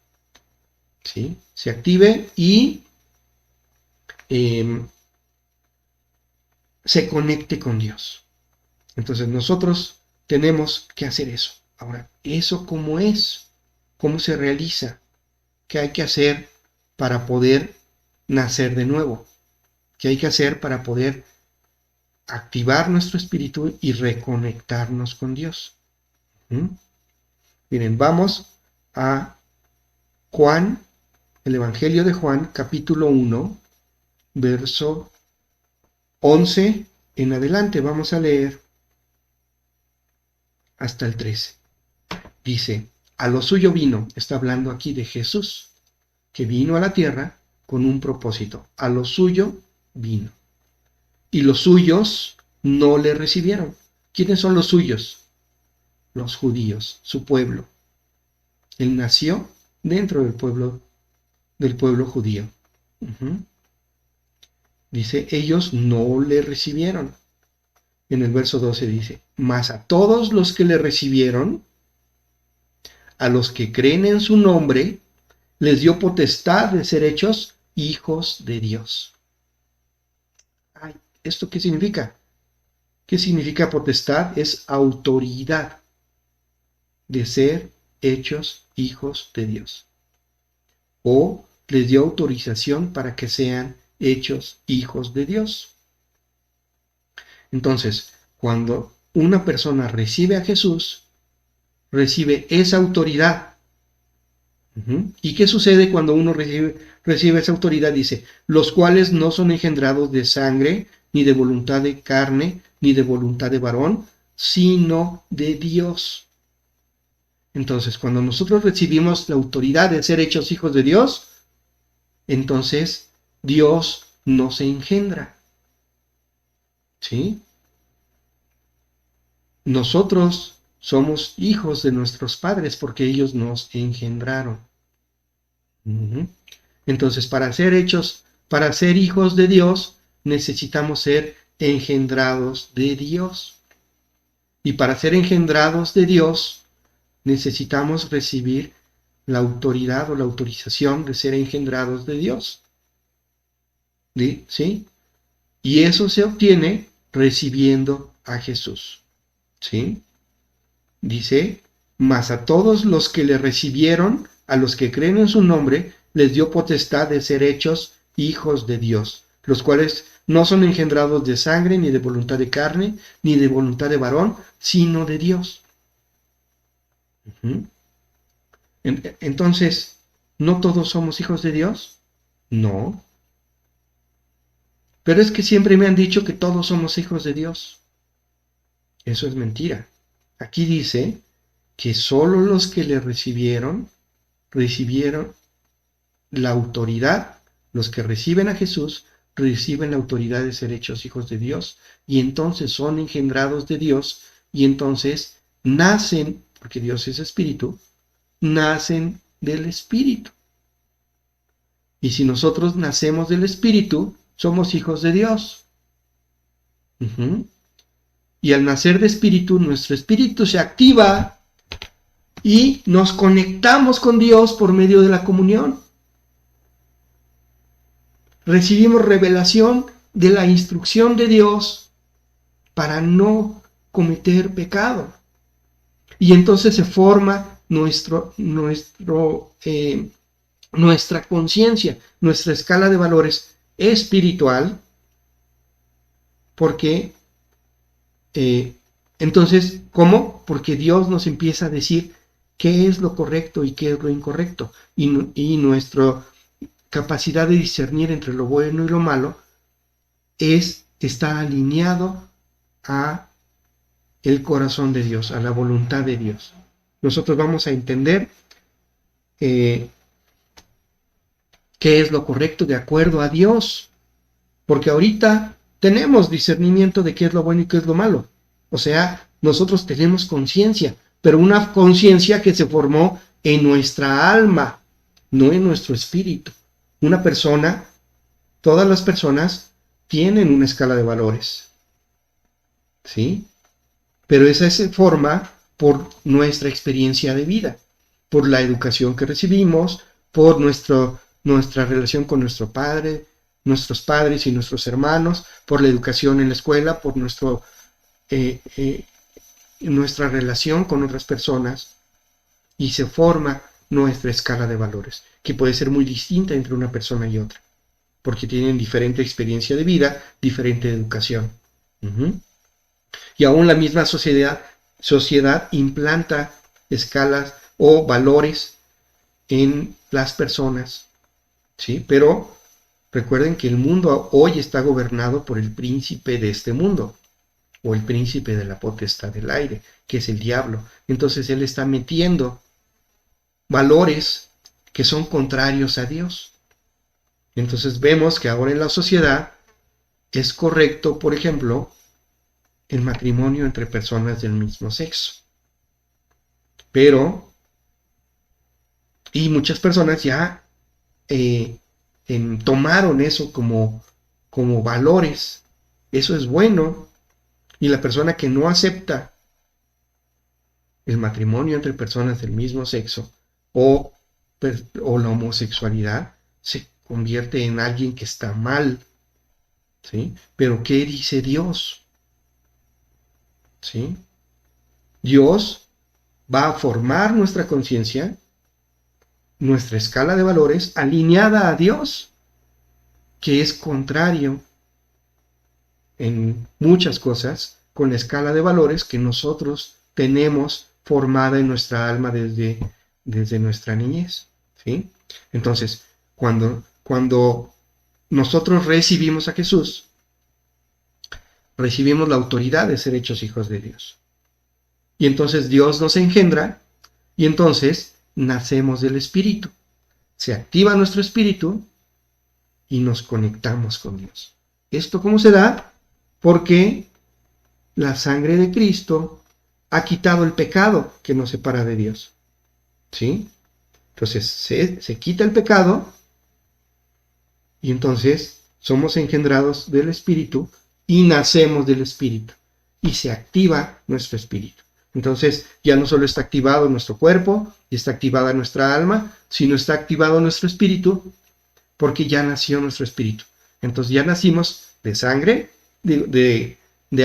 ¿Sí? Se active y se conecte con Dios. Entonces nosotros tenemos que hacer eso. Ahora, ¿eso cómo es? ¿Cómo se realiza? ¿Qué hay que hacer para poder nacer de nuevo? ¿Qué hay que hacer para poder activar nuestro espíritu y reconectarnos con Dios? Miren, vamos a Juan, el Evangelio de Juan, capítulo 1, verso 11 en adelante. Vamos a leer hasta el 13. Dice, a lo suyo vino, está hablando aquí de Jesús, que vino a la tierra con un propósito. A lo suyo vino. Y los suyos no le recibieron. ¿Quiénes son los suyos? Los judíos, su pueblo. Él nació dentro del pueblo judío. Dice, ellos no le recibieron. En el verso 12 dice, mas a todos los que le recibieron, a los que creen en su nombre, les dio potestad de ser hechos hijos de Dios. Ay, ¿esto qué significa? ¿Qué significa potestad? Es autoridad de ser hechos hijos de Dios. O les dio autorización para que sean hechos hijos de Dios. Entonces, cuando una persona recibe a Jesús, recibe esa autoridad. ¿Y qué sucede cuando uno recibe esa autoridad? Dice, los cuales no son engendrados de sangre, ni de voluntad de carne, ni de voluntad de varón, sino de Dios. Entonces, cuando nosotros recibimos la autoridad de ser hechos hijos de Dios, entonces Dios nos engendra. ¿Sí? Nosotros somos hijos de nuestros padres porque ellos nos engendraron. Entonces, para ser hijos de Dios, necesitamos ser engendrados de Dios. Y para ser engendrados de Dios, necesitamos recibir la autoridad o la autorización de ser engendrados de Dios. ¿Sí? Y eso se obtiene recibiendo a Jesús. ¿Sí? Dice, mas a todos los que le recibieron, a los que creen en su nombre, les dio potestad de ser hechos hijos de Dios, los cuales no son engendrados de sangre, ni de voluntad de carne, ni de voluntad de varón, sino de Dios. Entonces, ¿no todos somos hijos de Dios? No. Pero es que siempre me han dicho que todos somos hijos de Dios. Eso es mentira. Aquí dice que solo los que le recibieron la autoridad. Los que reciben a Jesús reciben la autoridad de ser hechos hijos de Dios, y entonces son engendrados de Dios, y entonces nacen, porque Dios es espíritu, nacen del espíritu. Y si nosotros nacemos del espíritu, somos hijos de Dios. Y al nacer de espíritu, nuestro espíritu se activa y nos conectamos con Dios por medio de la comunión. Recibimos revelación de la instrucción de Dios para no cometer pecado. Y entonces se forma nuestra conciencia, nuestra escala de valores espiritual, porque entonces, ¿cómo? Porque Dios nos empieza a decir qué es lo correcto y qué es lo incorrecto, y nuestra capacidad de discernir entre lo bueno y lo malo está alineado a el corazón de Dios, a la voluntad de Dios. Nosotros vamos a entender qué es lo correcto de acuerdo a Dios, porque ahorita tenemos discernimiento de qué es lo bueno y qué es lo malo. O sea, nosotros tenemos conciencia, pero una conciencia que se formó en nuestra alma, no en nuestro espíritu. Una persona, todas las personas tienen una escala de valores, ¿sí? Pero esa se forma por nuestra experiencia de vida, por la educación que recibimos, por nuestra relación con nuestros padres y nuestros hermanos, por la educación en la escuela, por nuestro nuestra relación con otras personas y se forma nuestra escala de valores, que puede ser muy distinta entre una persona y otra, porque tienen diferente experiencia de vida, diferente educación. Y aún la misma sociedad implanta escalas o valores en las personas, ¿sí? Pero recuerden que el mundo hoy está gobernado por el príncipe de este mundo, o el príncipe de la potestad del aire, que es el diablo. Entonces él está metiendo valores que son contrarios a Dios. Entonces vemos que ahora en la sociedad es correcto, por ejemplo, el matrimonio entre personas del mismo sexo. Pero, y muchas personas ya tomaron eso como valores. Eso es bueno. Y la persona que no acepta el matrimonio entre personas del mismo sexo o, o la homosexualidad se convierte en alguien que está mal. ¿Sí? Pero ¿qué dice Dios? ¿Sí? Dios va a formar nuestra conciencia, nuestra escala de valores alineada a Dios, que es contrario en muchas cosas con la escala de valores que nosotros tenemos formada en nuestra alma desde nuestra niñez. ¿Sí? Entonces, cuando nosotros recibimos a Jesús, recibimos la autoridad de ser hechos hijos de Dios. Y entonces Dios nos engendra y entonces nacemos del Espíritu. Se activa nuestro espíritu y nos conectamos con Dios. ¿Esto cómo se da? Porque la sangre de Cristo ha quitado el pecado que nos separa de Dios. ¿Sí? Entonces se quita el pecado y entonces somos engendrados del Espíritu y nacemos del Espíritu. Y se activa nuestro espíritu. Entonces ya no solo está activado nuestro cuerpo, y está activada nuestra alma, sino está activado nuestro espíritu, porque ya nació nuestro espíritu. Entonces ya nacimos de sangre, de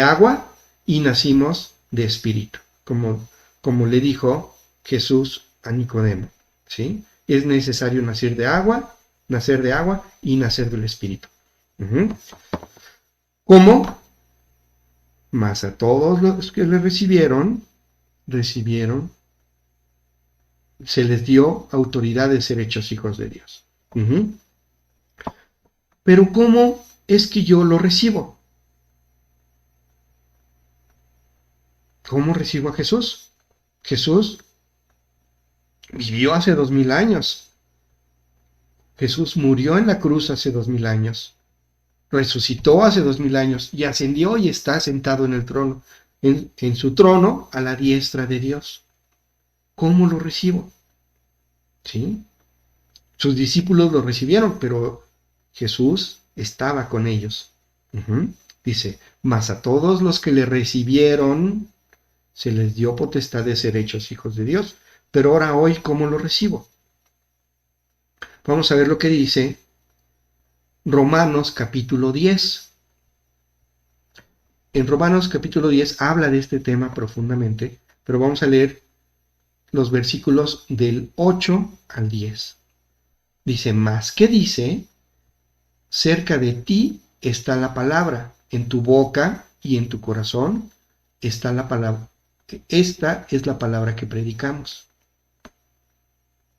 agua, y nacimos de espíritu, como le dijo Jesús a Nicodemo. ¿Sí? Es necesario nacer de agua y nacer del espíritu. ¿Cómo? Mas a todos los que le recibieron, se les dio autoridad de ser hechos hijos de Dios. Pero ¿cómo es que yo lo recibo? ¿Cómo recibo a Jesús? Jesús vivió hace 2000 años. Jesús murió en la cruz hace 2000 años. Resucitó hace 2000 años y ascendió y está sentado en el trono, en su trono a la diestra de Dios. ¿Cómo lo recibo? ¿Sí? Sus discípulos lo recibieron, pero Jesús estaba con ellos. Dice, mas a todos los que le recibieron, se les dio potestad de ser hechos hijos de Dios. Pero ahora hoy, ¿cómo lo recibo? Vamos a ver lo que dice Romanos capítulo 10. En Romanos capítulo 10 habla de este tema profundamente, pero vamos a leer los versículos del 8 al 10. Dice, más que dice, cerca de ti está la palabra, en tu boca y en tu corazón está la palabra. Esta es la palabra que predicamos.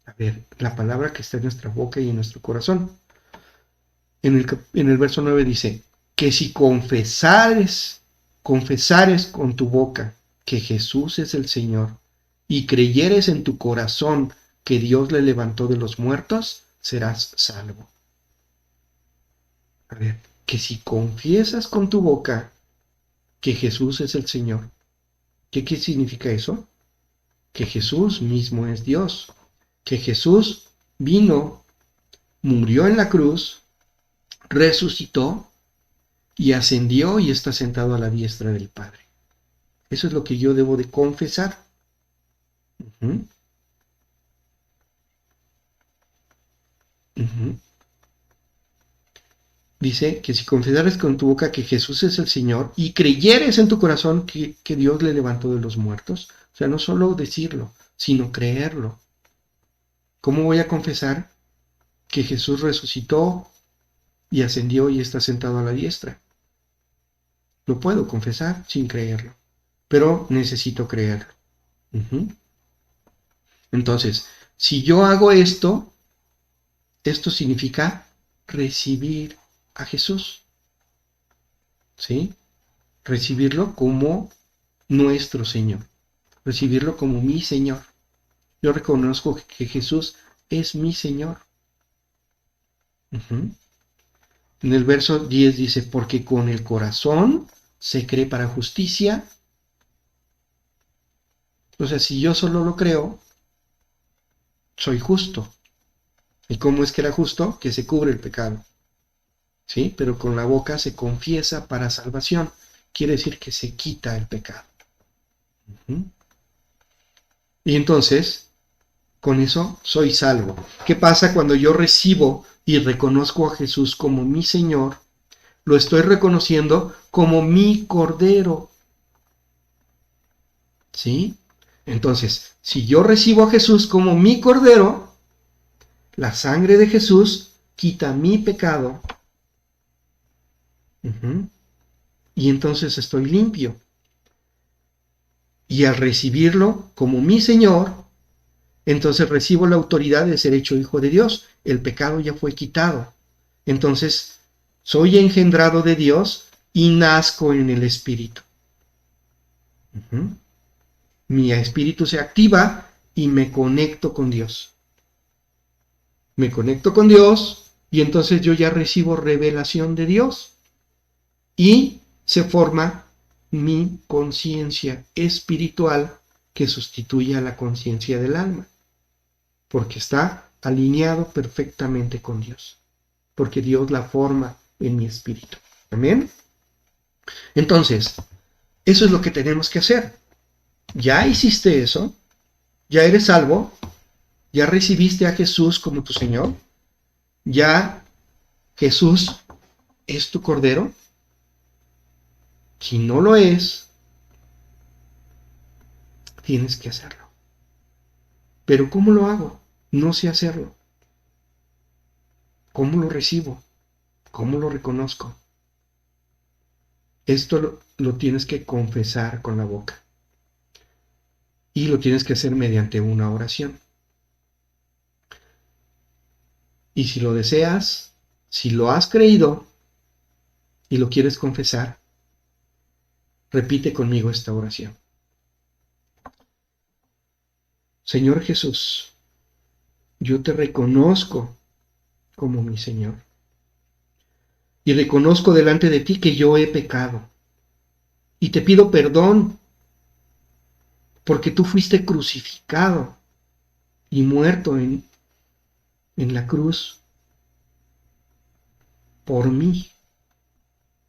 A ver, la palabra que está en nuestra boca y en nuestro corazón. En el verso 9 dice, que si confesares con tu boca que Jesús es el Señor y creyeres en tu corazón que Dios le levantó de los muertos, serás salvo. A ver, que si confiesas con tu boca que Jesús es el Señor, ¿qué significa eso? Que Jesús mismo es Dios, que Jesús vino, murió en la cruz, resucitó y ascendió y está sentado a la diestra del Padre. Eso es lo que yo debo de confesar. Uh-huh. Uh-huh. Dice que si confesares con tu boca que Jesús es el Señor y creyeres en tu corazón que Dios le levantó de los muertos, o sea, no solo decirlo, sino creerlo. ¿Cómo voy a confesar que Jesús resucitó y ascendió y está sentado a la diestra? Lo puedo confesar sin creerlo, pero necesito creerlo. Uh-huh. Entonces, si yo hago esto, esto significa recibir a Jesús, ¿sí? Recibirlo como nuestro Señor, recibirlo como mi Señor. Yo reconozco que Jesús es mi Señor. Uh-huh. En el verso 10 dice, porque con el corazón se cree para justicia. O sea, si yo solo lo creo, soy justo. ¿Y cómo es que era justo? Que se cubre el pecado. ¿Sí? Pero con la boca se confiesa para salvación. Quiere decir que se quita el pecado. Uh-huh. Y entonces, con eso soy salvo. ¿Qué pasa cuando yo recibo y reconozco a Jesús como mi Señor? Lo estoy reconociendo como mi Cordero. ¿Sí? Entonces, si yo recibo a Jesús como mi Cordero, la sangre de Jesús quita mi pecado. Uh-huh. Y entonces estoy limpio. Y al recibirlo como mi Señor, entonces recibo la autoridad de ser hecho hijo de Dios. El pecado ya fue quitado. Entonces, soy engendrado de Dios y nazco en el Espíritu. Uh-huh. Mi espíritu se activa y me conecto con Dios. Me conecto con Dios y entonces yo ya recibo revelación de Dios y se forma mi conciencia espiritual que sustituye a la conciencia del alma, porque está alineado perfectamente con Dios, porque Dios la forma en mi espíritu. Amén. Entonces, eso es lo que tenemos que hacer. Ya hiciste eso, ya eres salvo, ya recibiste a Jesús como tu Señor, ya Jesús es tu Cordero. Si no lo es, tienes que hacerlo. Pero ¿cómo lo hago? No sé hacerlo. ¿Cómo lo recibo? ¿Cómo lo reconozco? Esto lo tienes que confesar con la boca. Y lo tienes que hacer mediante una oración. Y si lo deseas, si lo has creído y lo quieres confesar, repite conmigo esta oración. Señor Jesús, yo te reconozco como mi Señor. Y reconozco delante de ti que yo he pecado. Y te pido perdón porque tú fuiste crucificado y muerto en la cruz por mí.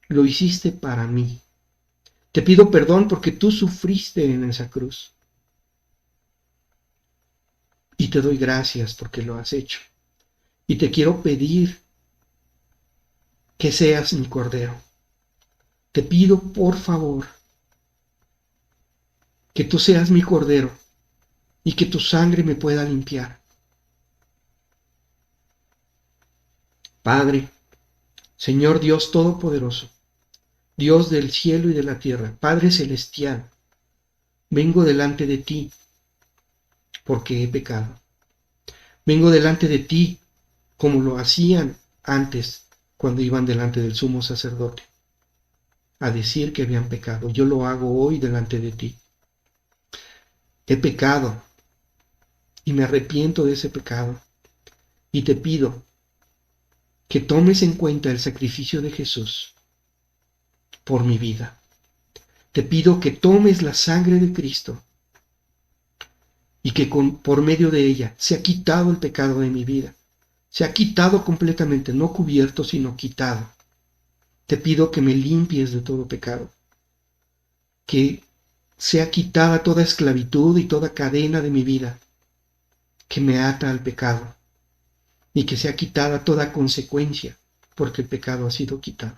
Lo hiciste para mí. Te pido perdón porque tú sufriste en esa cruz. Y te doy gracias porque lo has hecho. Y te quiero pedir que seas mi Cordero. Te pido, por favor, que tú seas mi Cordero y que tu sangre me pueda limpiar. Padre, Señor Dios Todopoderoso, Dios del cielo y de la tierra, Padre Celestial, vengo delante de ti porque he pecado. Vengo delante de ti como lo hacían antes cuando iban delante del sumo sacerdote a decir que habían pecado. Yo lo hago hoy delante de ti. He pecado y me arrepiento de ese pecado y te pido que tomes en cuenta el sacrificio de Jesús por mi vida. Te pido que tomes la sangre de Cristo y que por medio de ella se ha quitado el pecado de mi vida. Se ha quitado completamente, no cubierto, sino quitado. Te pido que me limpies de todo pecado, que sea quitada toda esclavitud y toda cadena de mi vida que me ata al pecado, y que sea quitada toda consecuencia porque el pecado ha sido quitado.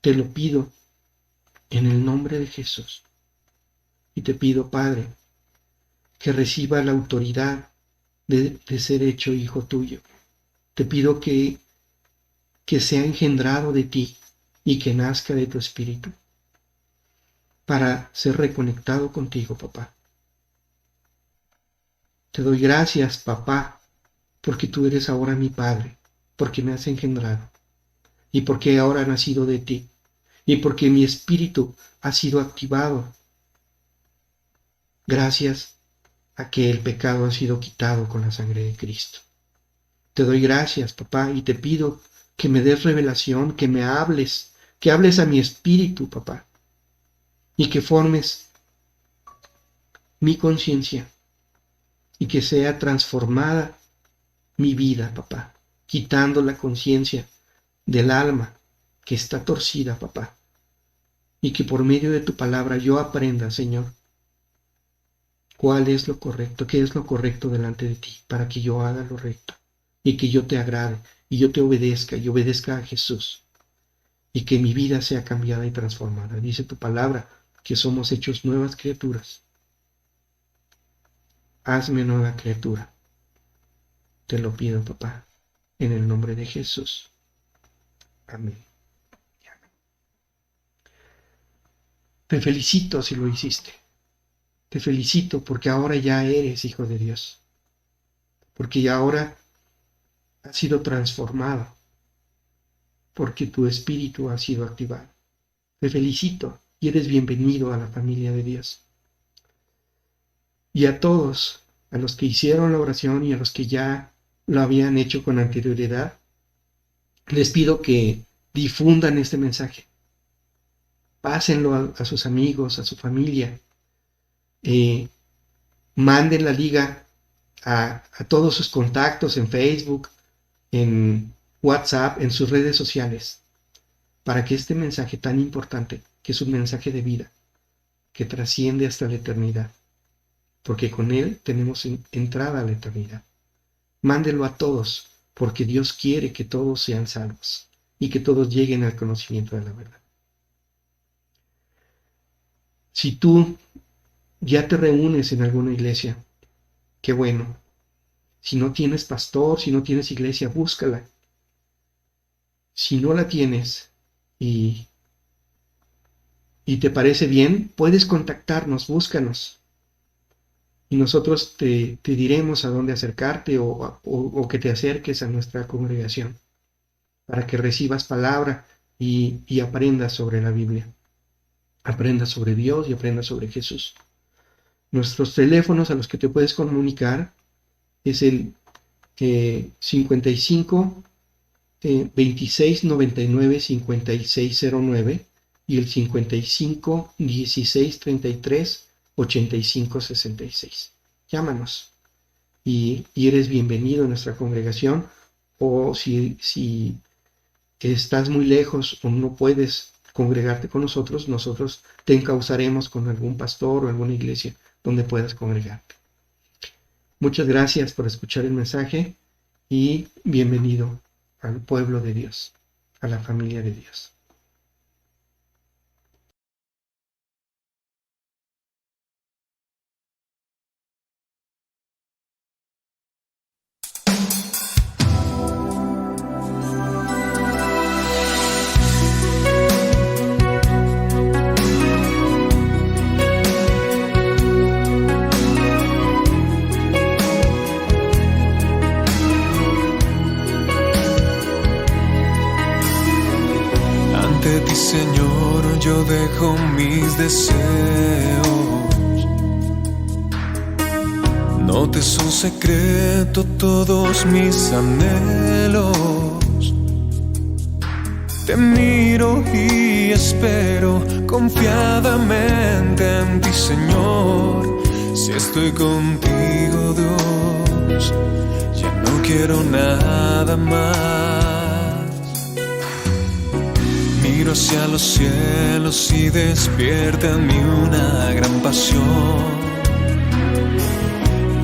Te lo pido en el nombre de Jesús. Y te pido, Padre, que reciba la autoridad de ser hecho hijo tuyo. Te pido que sea engendrado de ti y que nazca de tu espíritu para ser reconectado contigo, papá. Te doy gracias, papá, porque tú eres ahora mi Padre, porque me has engendrado y porque ahora he nacido de ti y porque mi espíritu ha sido activado gracias a que el pecado ha sido quitado con la sangre de Cristo. Te doy gracias, papá, y te pido que me des revelación, que me hables, que hables a mi espíritu, papá, y que formes mi conciencia y que sea transformada mi vida, papá, quitando la conciencia del alma que está torcida, papá, y que por medio de tu palabra yo aprenda, Señor, cuál es lo correcto, qué es lo correcto delante de ti, para que yo haga lo recto y que yo te agrade y yo te obedezca y obedezca a Jesús y que mi vida sea cambiada y transformada. Dice tu palabra que somos hechos nuevas criaturas. Hazme nueva criatura. Te lo pido, papá, en el nombre de Jesús. Amén. Te felicito si lo hiciste. Te felicito porque ahora ya eres hijo de Dios. Porque ya ahora has sido transformado. Porque tu espíritu ha sido activado. Te felicito y eres bienvenido a la familia de Dios. Y a todos, a los que hicieron la oración y a los que ya lo habían hecho con anterioridad, les pido que difundan este mensaje. Pásenlo a sus amigos, a su familia. Manden la liga a todos sus contactos en Facebook, en WhatsApp, en sus redes sociales, para que este mensaje tan importante, que es un mensaje de vida, que trasciende hasta la eternidad, porque con él tenemos entrada a la eternidad. Mándelo a todos, porque Dios quiere que todos sean salvos y que todos lleguen al conocimiento de la verdad. Si tú ya te reúnes en alguna iglesia, qué bueno. Si no tienes pastor, si no tienes iglesia, búscala. Si no la tienes y te parece bien, puedes contactarnos, búscanos. Y nosotros te diremos a dónde acercarte o que te acerques a nuestra congregación para que recibas palabra y aprendas sobre la Biblia. Aprendas sobre Dios y aprendas sobre Jesús. Nuestros teléfonos a los que te puedes comunicar es el 55 26 99 5609 y el 55 16 33 85 66. Llámanos y eres bienvenido a nuestra congregación, o si estás muy lejos o no puedes congregarte con nosotros te encauzaremos con algún pastor o alguna iglesia donde puedas congregarte. Muchas gracias por escuchar el mensaje y bienvenido al pueblo de Dios, a la familia de Dios. Ante ti, Señor, yo dejo mis deseos. No te son secreto todos mis anhelos. Te miro y espero confiadamente en ti, Señor. Si estoy contigo, Dios, ya no quiero nada más. Miro hacia los cielos y despierta en mí una gran pasión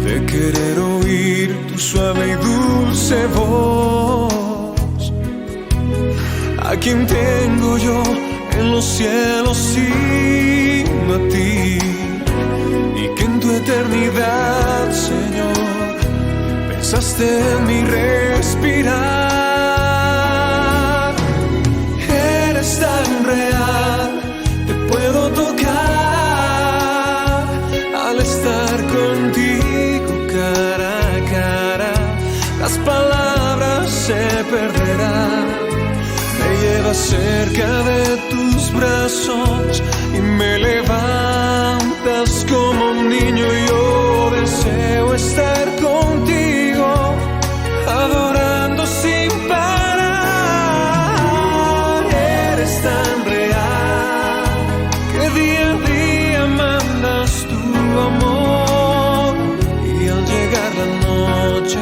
de querer oír tu suave y dulce voz. a quien tengo yo en los cielos sino a ti, y que en tu eternidad, Señor, pensaste en mi respirar. Eres tan real, te puedo tocar al estar contigo cara a cara. Las palabras se perderán, me llevas cerca de tus brazos y me levantas como un niño. Yo deseo estar contigo, adorando sin parar. Eres tan real que día a día mandas tu amor, y al llegar la noche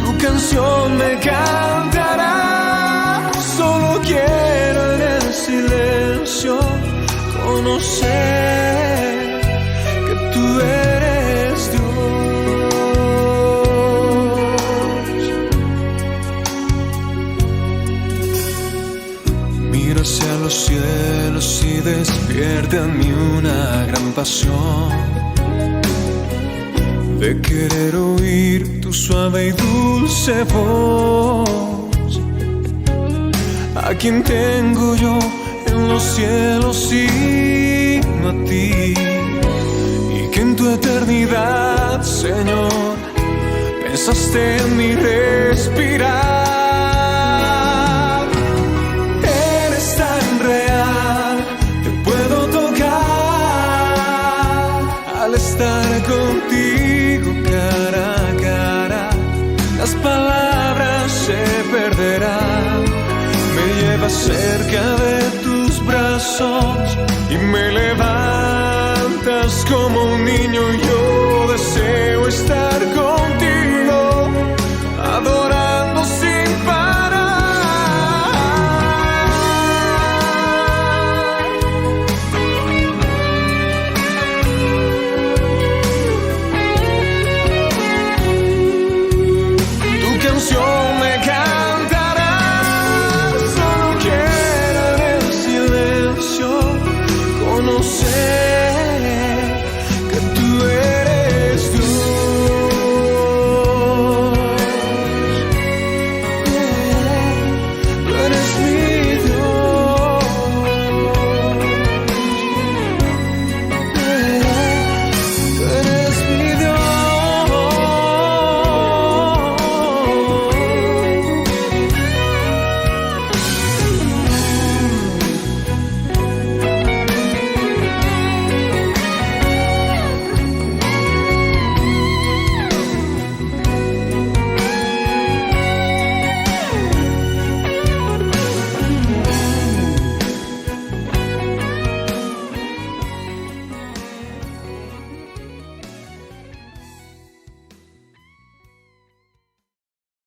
tu canción me cantará. Solo quiero en el silencio conocer que tú eres Dios. Miro hacia los cielos y despierta en mí una gran pasión de querer oír tu suave y dulce voz. A quien tengo yo en los cielos sino a ti, y que en tu eternidad, Señor, pensaste en mi respirar. Eres tan real, te puedo tocar al estar contigo cara a cara. Las palabras se perderán, me llevas cerca de tus brazos y me levantas como un niño. Yo deseo estar contigo,